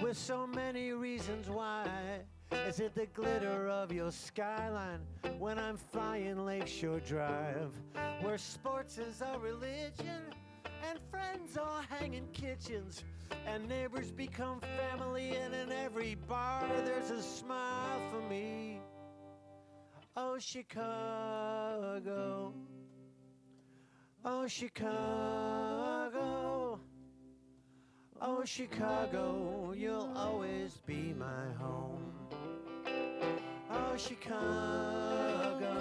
with so many reasons why. Is it the glitter of your skyline when I'm flying Lakeshore Drive, where sports is a religion and friends all hang in kitchens and neighbors become family, and in every bar there's a smile for me. Oh, Chicago, oh, Chicago, oh, Chicago, you'll always be my home. Oh, Chicago,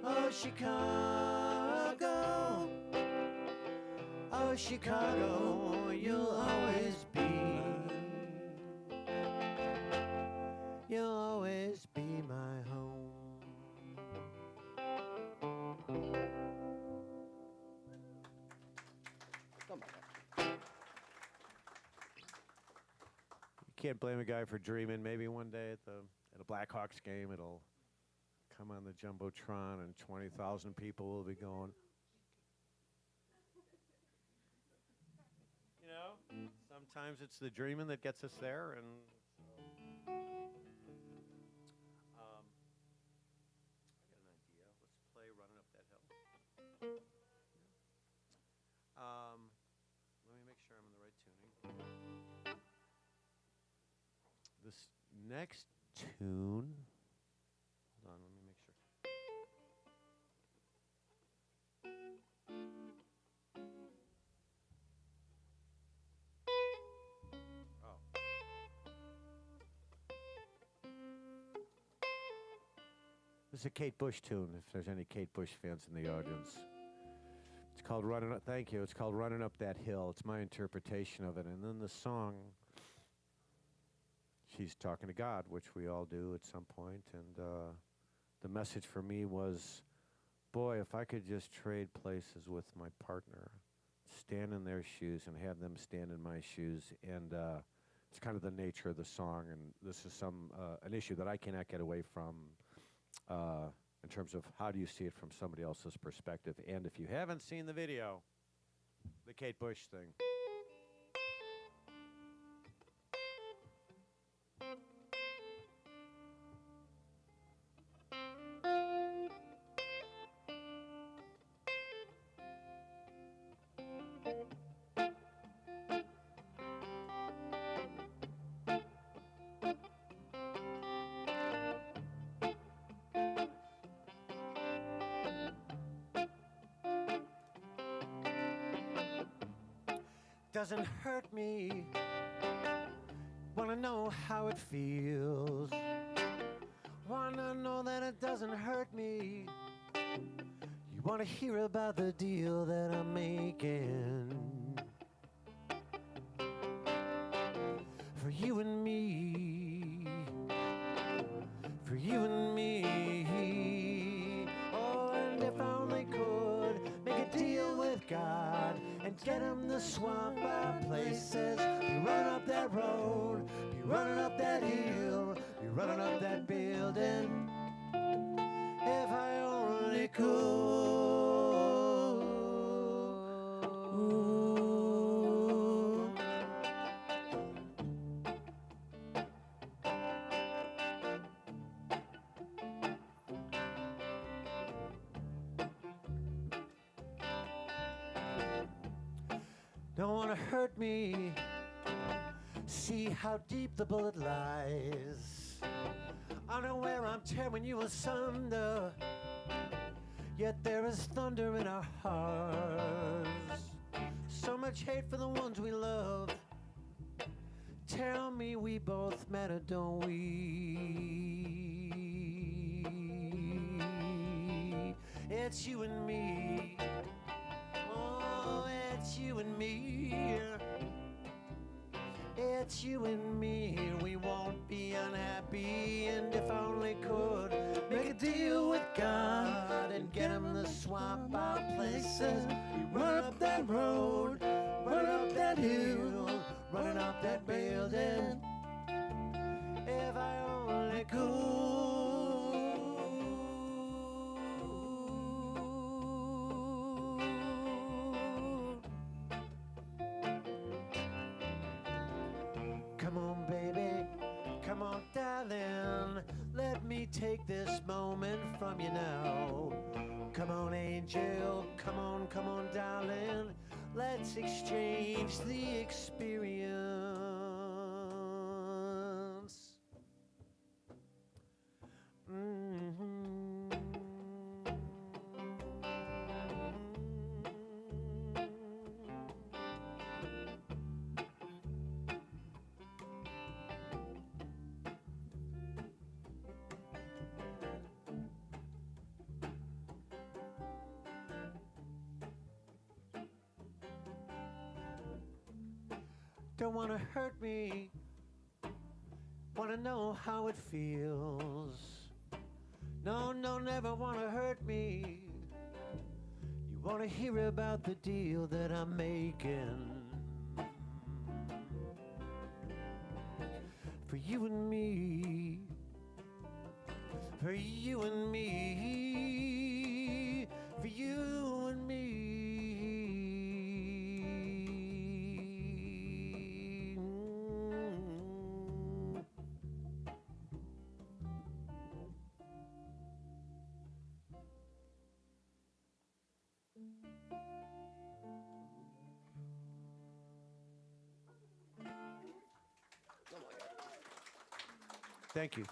oh, Chicago, oh, Oh, Chicago, you'll always be. You'll always be my home. Come on. You can't blame a guy for dreaming. Maybe one day at a Blackhawks game, it'll come on the Jumbotron and 20,000 people will be going. You know, sometimes it's the dreaming that gets us there, and so, I got an idea. Let's play Running Up That Hill. Let me make sure I'm in the right tuning. This next tune. Hold on, let me make sure. Oh. This is a Kate Bush tune, if there's any Kate Bush fans in the audience. It's called Running Up, thank you. It's called Running Up That Hill. It's my interpretation of it. And then the song, she's talking to God, which we all do at some point. And the message for me was, boy, if I could just trade places with my partner, stand in their shoes and have them stand in my shoes. And it's kind of the nature of the song. And this is an issue that I cannot get away from in terms of how do you see it from somebody else's perspective. And if you haven't seen the video, the Kate Bush thing. Doesn't hurt me. Wanna know how it feels. Wanna know that it doesn't hurt me. You wanna hear about the deal that I'm making for you and me. For you and me. Oh, and if I only could make a deal with God and get him to swap our places. Be running up that road, be running up that hill, be running up that building. If I only could. Don't wanna hurt me. See how deep the bullet lies. Unaware I'm tearing you asunder. Yet there is thunder in our hearts. So much hate for the ones we love. Tell me we both matter, don't we? It's you and me. Oh, it's you and me. It's you and me. We won't be unhappy. And if I only could make a deal with God and get him to swap our places. Run up that road, run up that hill, running up that building. If I only could. Come on, baby, come on, darling. Let me take this moment from you now. Come on, angel, come on, darling. Let's exchange the experience. Don't want to hurt me. Want to know how it feels. No, no, never want to hurt me. You want to hear about the deal that I'm making. For you and me. For you and me. For you and me. Thank you.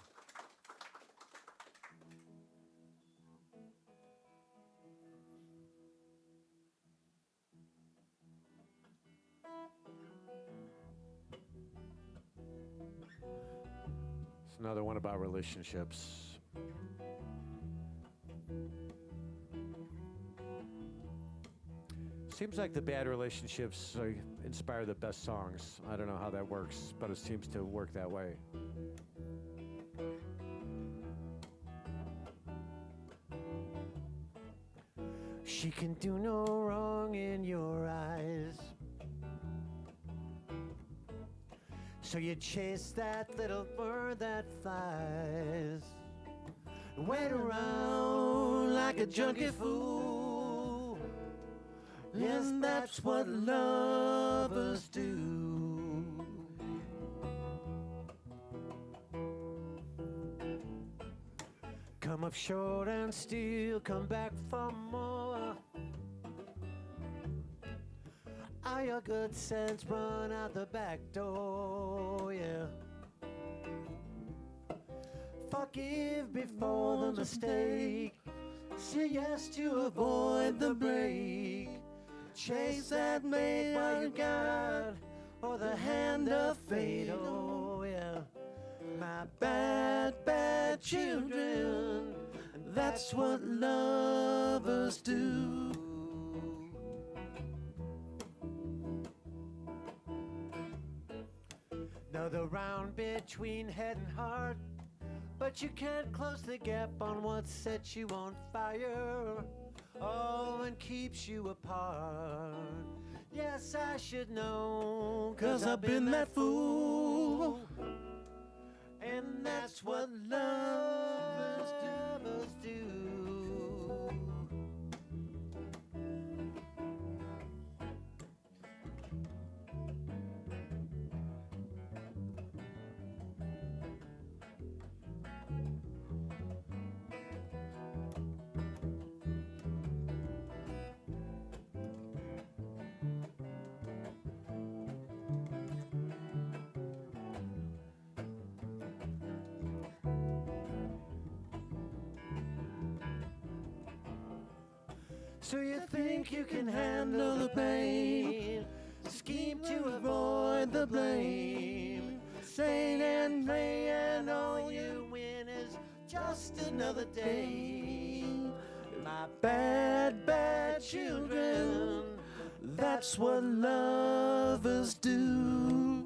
It's another one about relationships. Seems like the bad relationships inspire the best songs. I don't know how that works, but it seems to work that way. She can do no wrong in your eyes. So you chase that little bird that flies. Wait around like a junkie fool. Yes, that's what lovers do. Come up short and still come back for more. All your good sense run out the back door, yeah. Forgive before the mistake. Say yes to avoid the break. Chase that mate while you got, or the hand of fate, oh yeah. My bad, bad children, that's what lovers do. Know the round between head and heart, but you can't close the gap on what sets you on fire. Oh, and keeps you apart. Yes, I should know, 'cause I've been that fool. And that's what lovers do. So you think you can handle the pain, scheme to avoid the blame, sane and play, and all you win is just another day. My bad, bad children, that's what lovers do.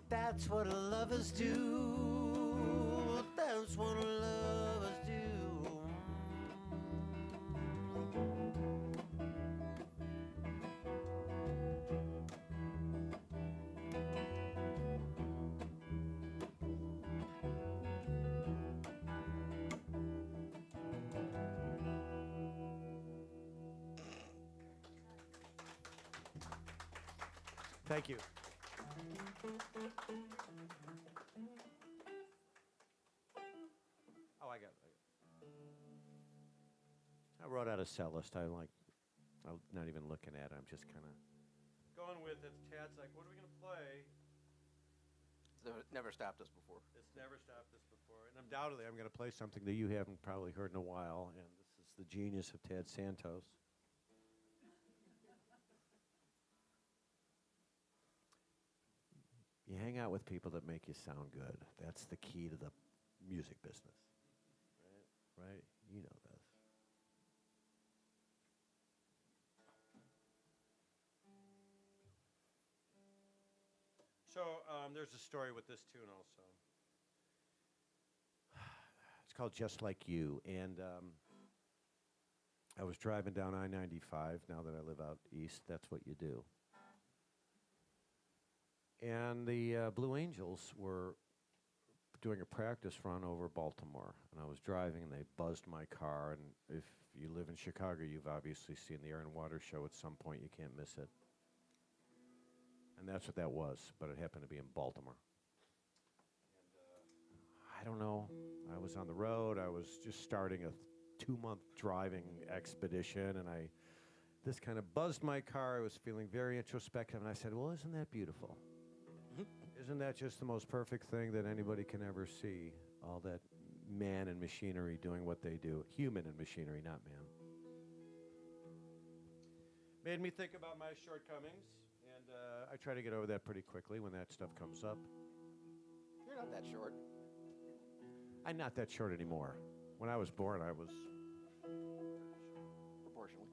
That's what lovers do. That's what lovers do. Thank you. Oh, I got it. I wrote out a set list. I'm not even looking at it. I'm just kind of going with it. Tad's like, what are we going to play? It's never stopped us before. It's never stopped us before. And undoubtedly, I'm going to play something that you haven't probably heard in a while. And this is the genius of Tad Santos. You hang out with people that make you sound good. That's the key to the music business. Right? You know this. So there's a story with this tune also. It's called Just Like You. And I was driving down I-95. Now that I live out east, that's what you do. And the Blue Angels were doing a practice run over Baltimore. And I was driving, and they buzzed my car. And if you live in Chicago, you've obviously seen the Air and Water show at some point. You can't miss it. And that's what that was, but it happened to be in Baltimore. And I don't know. I was on the road. I was just starting a 2-month driving expedition, and this kind of buzzed my car. I was feeling very introspective, and I said, well, isn't that beautiful? Isn't that just the most perfect thing that anybody can ever see? All that man and machinery doing what they do. Human and machinery, not man. Made me think about my shortcomings, and I try to get over that pretty quickly when that stuff comes up. You're not that short. I'm not that short anymore. When I was born, I was... Proportionally.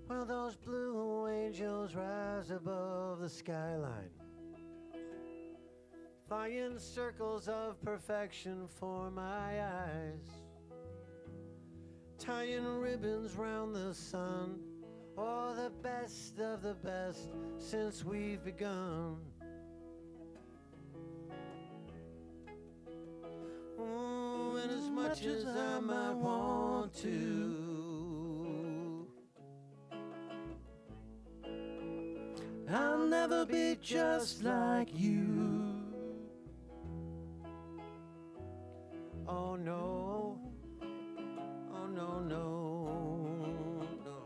Well, those blue angels rise above the skyline, flying circles of perfection for my eyes, tying ribbons round the sun. Oh, the best of the best since we've begun. Oh, and as much as I might want to, I'll never be just like you. Oh no, oh no, no, no.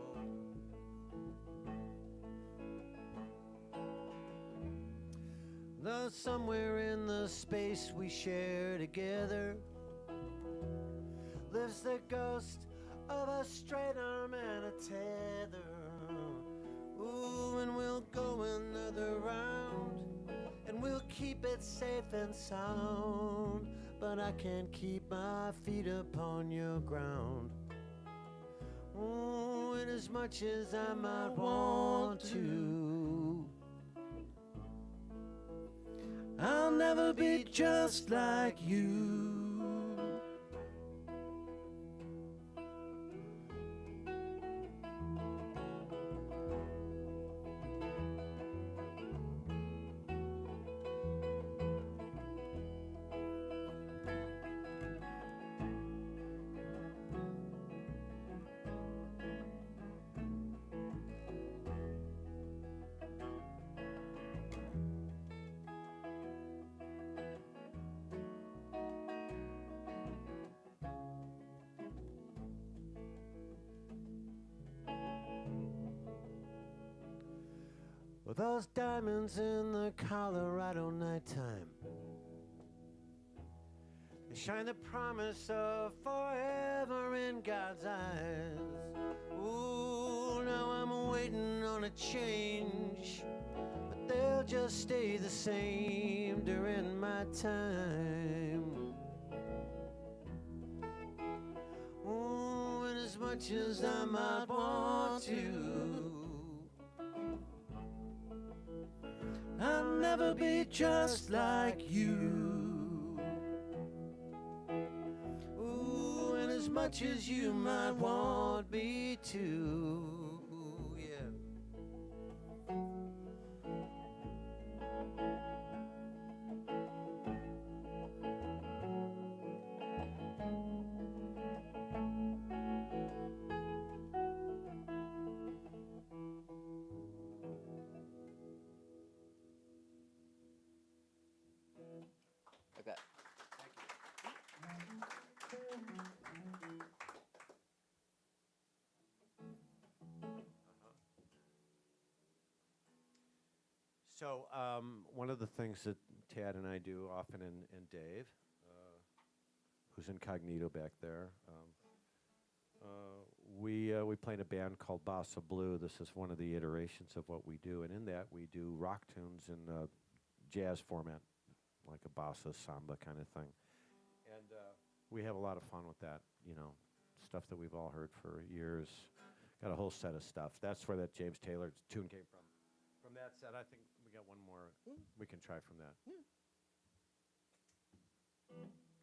Though somewhere in the space we share together lives the ghost of a straight arm and a tether. Ooh, and we'll go another round, and we'll keep it safe and sound. But I can't keep my feet upon your ground. Ooh, and as much as I might want to, I'll never be just like you. Well, those diamonds in the Colorado nighttime, they shine the promise of forever in God's eyes. Ooh, now I'm waiting on a change, but they'll just stay the same during my time. Ooh, and as much as I might want to, I'll never be just like you. Ooh, and as much as you might want me to, yeah. Like that. So one of the things that Tad and I do often, and Dave, who's incognito back there, We play in a band called Bossa Blue. This is one of the iterations of what we do, and in that we do rock tunes in jazz format, like a bossa samba kind of thing. And we have a lot of fun with that, you know, stuff that we've all heard for years. Got a whole set of stuff. That's where that James Taylor tune came from. From that set, I think we got one more we can try from that.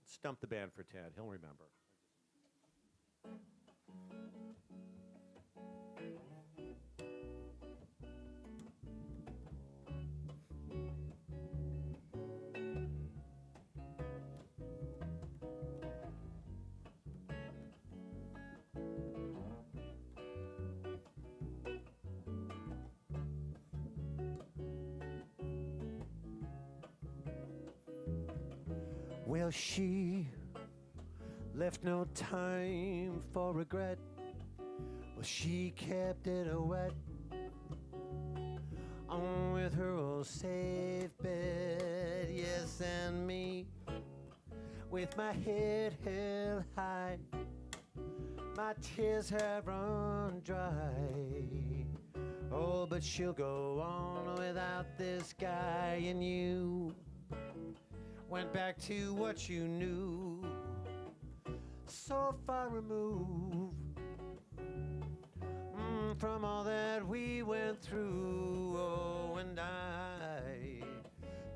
Stump the band for Tad. He'll remember. Well, she left no time for regret. Well, she kept it wet on with her old safe bed. Yes, and me with my head held high, my tears have run dry. Oh, but she'll go on without this guy, and you went back to what you knew, so far removed from all that we went through. Oh, and I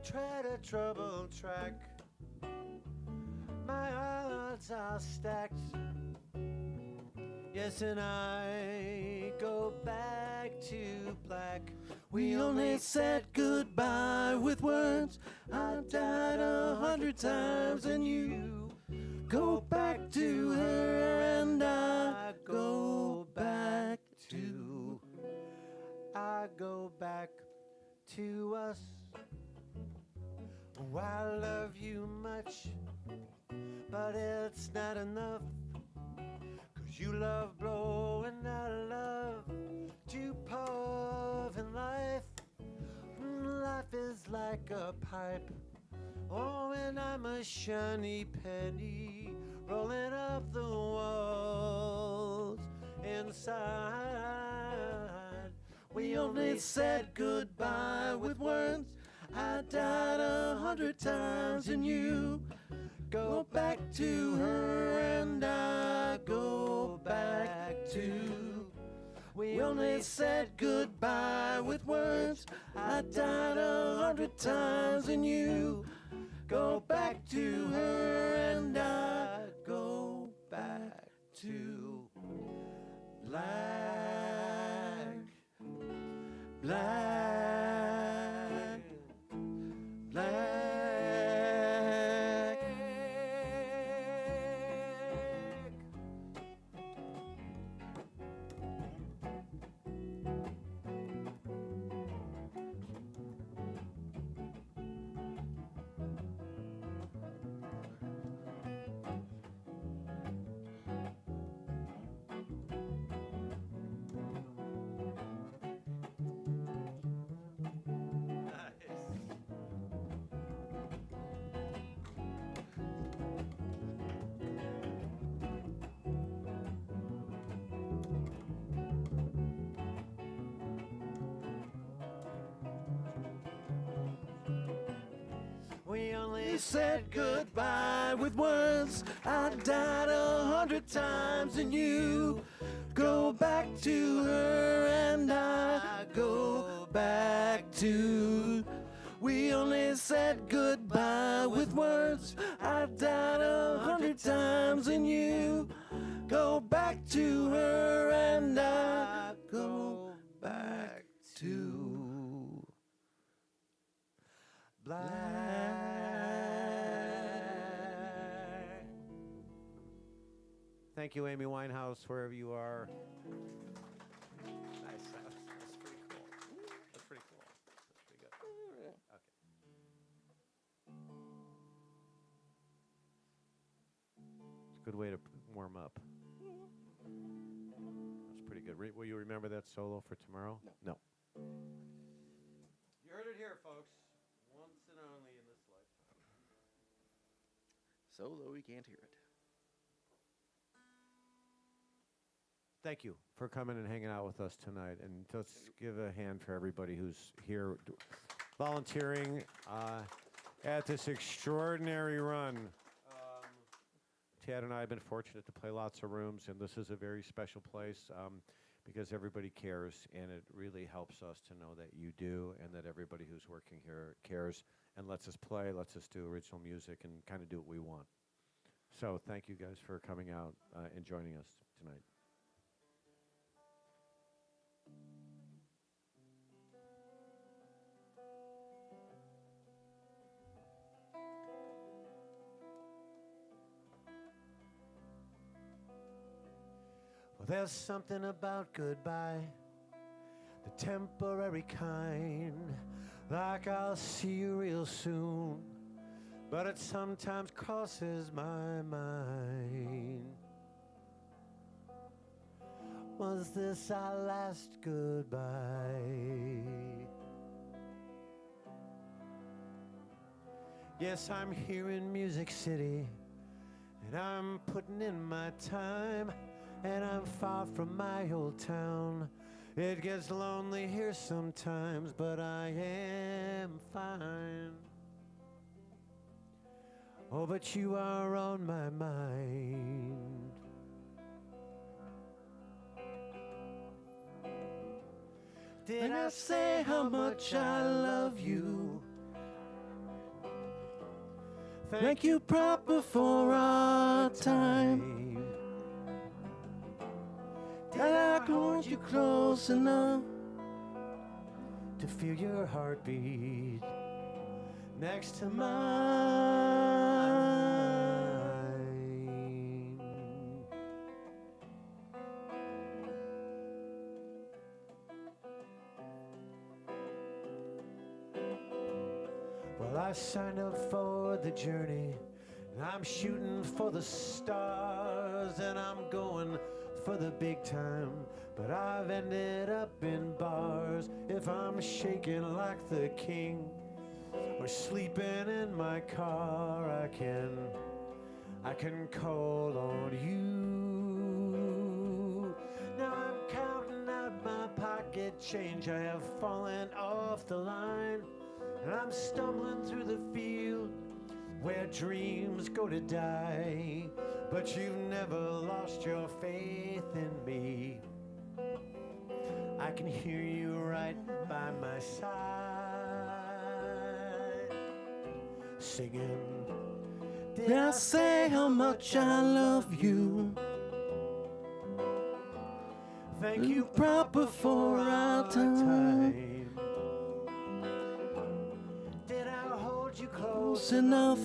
tread a troubled track, my odds are stacked. Yes, and I go back to black. We only said goodbye with words. I died 100 times, and you go back to her, and I go back to us. Oh, I love you much, but it's not enough. 'Cause you love blow and I love to puff in life. Life is like a pipe. Oh, and I'm a shiny penny rolling up the walls inside. We only said goodbye with words. I died 100 times, and you go back to her, and I go back to. We only said goodbye with words. I died 100 times, and you go back to her, and I go back to black, black, black. We only said goodbye with words. I died 100 times, and you go back to her, and I go back to. We only said goodbye with words. I died 100 times, and you go back to her, and I go back to black. Thank you, Amy Winehouse, wherever you are. Nice. That's pretty cool. That's pretty cool. That's pretty good. Okay. It's a good way to warm up. That's pretty good. Will you remember that solo for tomorrow? No. You heard it here, folks. Once and only in this lifetime. So low we can't hear it. thank you for coming and hanging out with us tonight. And let's give a hand for everybody who's here volunteering at this extraordinary run. Tad and I have been fortunate to play lots of rooms, and this is a very special place because everybody cares, and it really helps us to know that you do and that everybody who's working here cares and lets us play, lets us do original music, and kind of do what we want. So thank you guys for coming out and joining us tonight. Well, there's something about goodbye, the temporary kind, like I'll see you real soon, but it sometimes crosses my mind. Was this our last goodbye? Yes, I'm here in Music City, and I'm putting in my time, and I'm far from my old town. It gets lonely here sometimes, but I am fine. Oh, but you are on my mind. Did I say how much I love you? Thank you proper for our time. Did I hold you close enough to feel your heartbeat next to mine? Well, I signed up for the journey, and I'm shooting for the stars, and I'm going for the big time, but I've ended up in bars. If I'm shaking like the king or sleeping in my car, I can call on you. Now I'm counting out my pocket change. I have fallen off the line, and I'm stumbling through the field where dreams go to die. But you've never lost your faith in me. I can hear you right by my side, singing, did I say how much I love you? Thank you proper for our time. Did I hold you close enough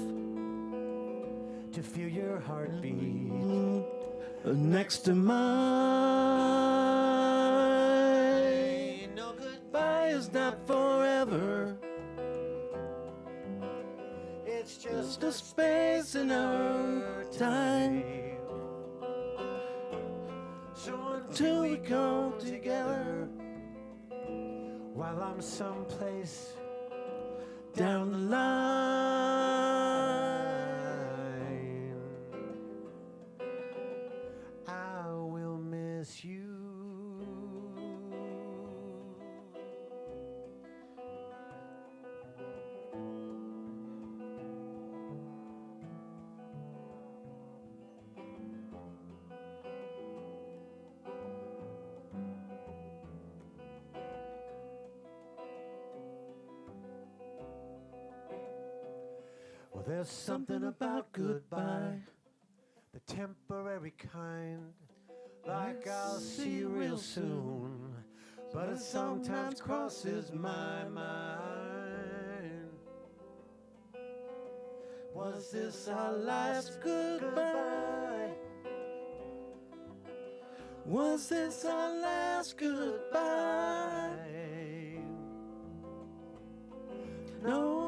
to feel your heartbeat next to mine? No, goodbye is not forever. It's just a space in our time. So until we go together, while I'm someplace down the line, I will miss you. Well, there's something about goodbye, the temporary kind, like I'll see you real soon, but it sometimes crosses my mind. Was this our last goodbye? Was this our last goodbye? No.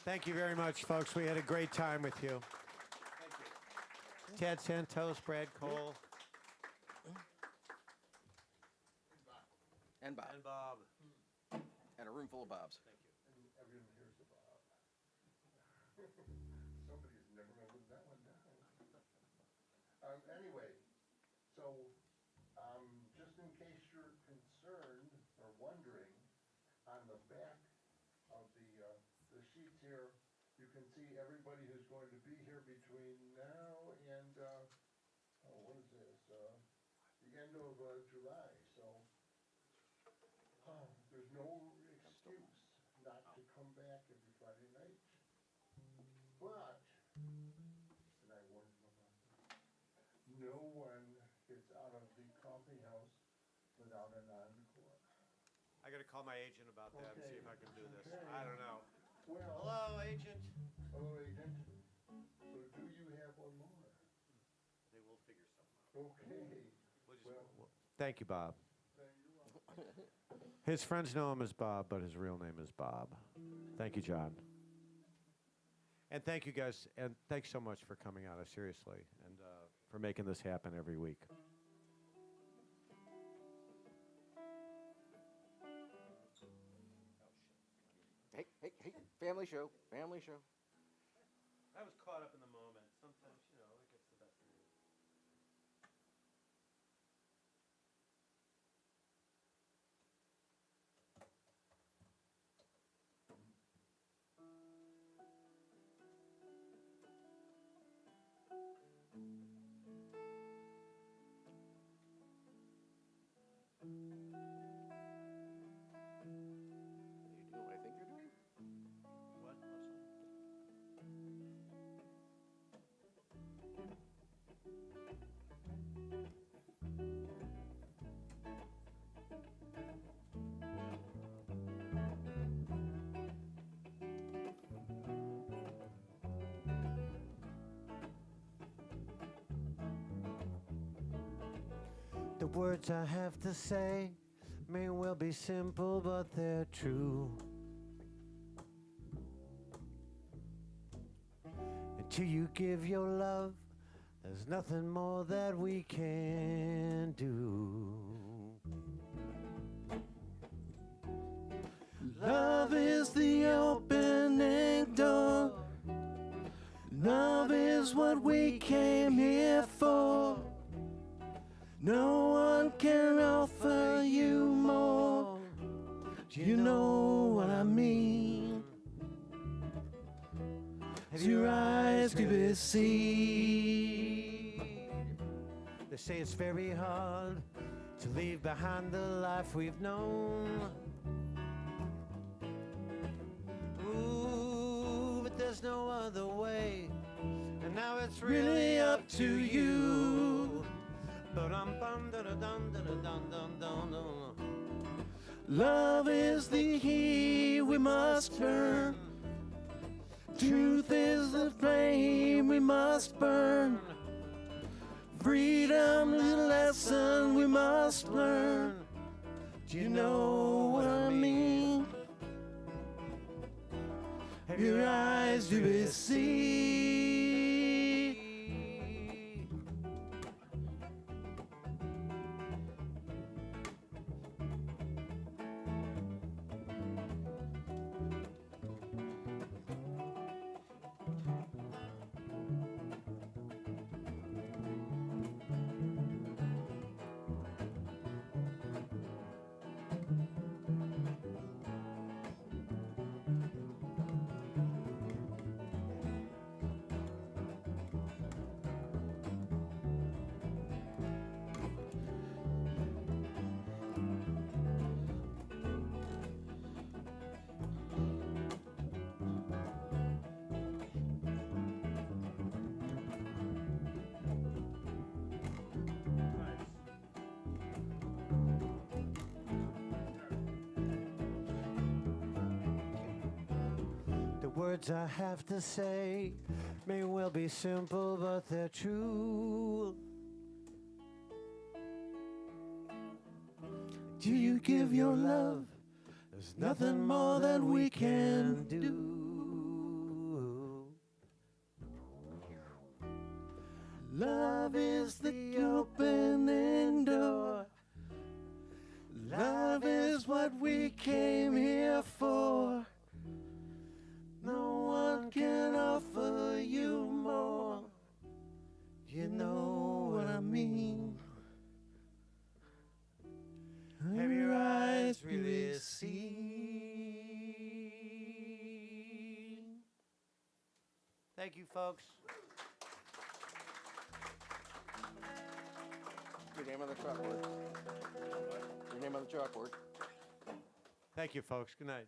Thank you very much, folks. We had a great time with you. Ted Santos, Brad Cole. And Bob. And Bob. And a room full of Bobs. Everyone here's a Bob. Somebody's never gonna live that one down. Anyway, so, just in case you're concerned or wondering, on the back of the sheets here, you can see everybody who's going to be here between now and, what is this? The end of July, so, there's no excuse not to come back every Friday night. But, and I warned them about this, no one gets out of the coffee house without an encore. I got to call my agent about that and see if I can do this. Okay. I don't know. Well, Hello, agent. hello, agent. So do you have one more? They will figure something out. Okay. Well, Thank you, Bob. then you're welcome. His friends know him as Bob, but his real name is Bob. Thank you, John. And thank you guys, and thanks so much for coming out, seriously, and for making this happen every week. Hey, hey, hey, family show, family show. I was caught up in the moment. Sometimes, you know, it gets the best of you. Are you doing what I think you're doing? What? The words I have to say may well be simple, but they're true. Until you give your love, there's nothing more that we can do. Love is the opening door. Love is what we came here for. No one can offer you more. Do you know what I mean? Have your eyes to see? They say it's very hard to leave behind the life we've known. Ooh, but there's no other way. And now it's really up to you. Love is the key we must burn. Truth is the flame we must burn. Freedom is the lesson we must learn. Do you know what I mean? Have your eyes to see? Words I have to say may well be simple, but they're true. Do you give your love? There's nothing more that we can do. Love is the opening door. Love is what we came here for. No one can offer you more. You know what I mean? Have your eyes really seen? Thank you, folks. Your name on the chalkboard. Your name on the chalkboard. Thank you, folks. Good night.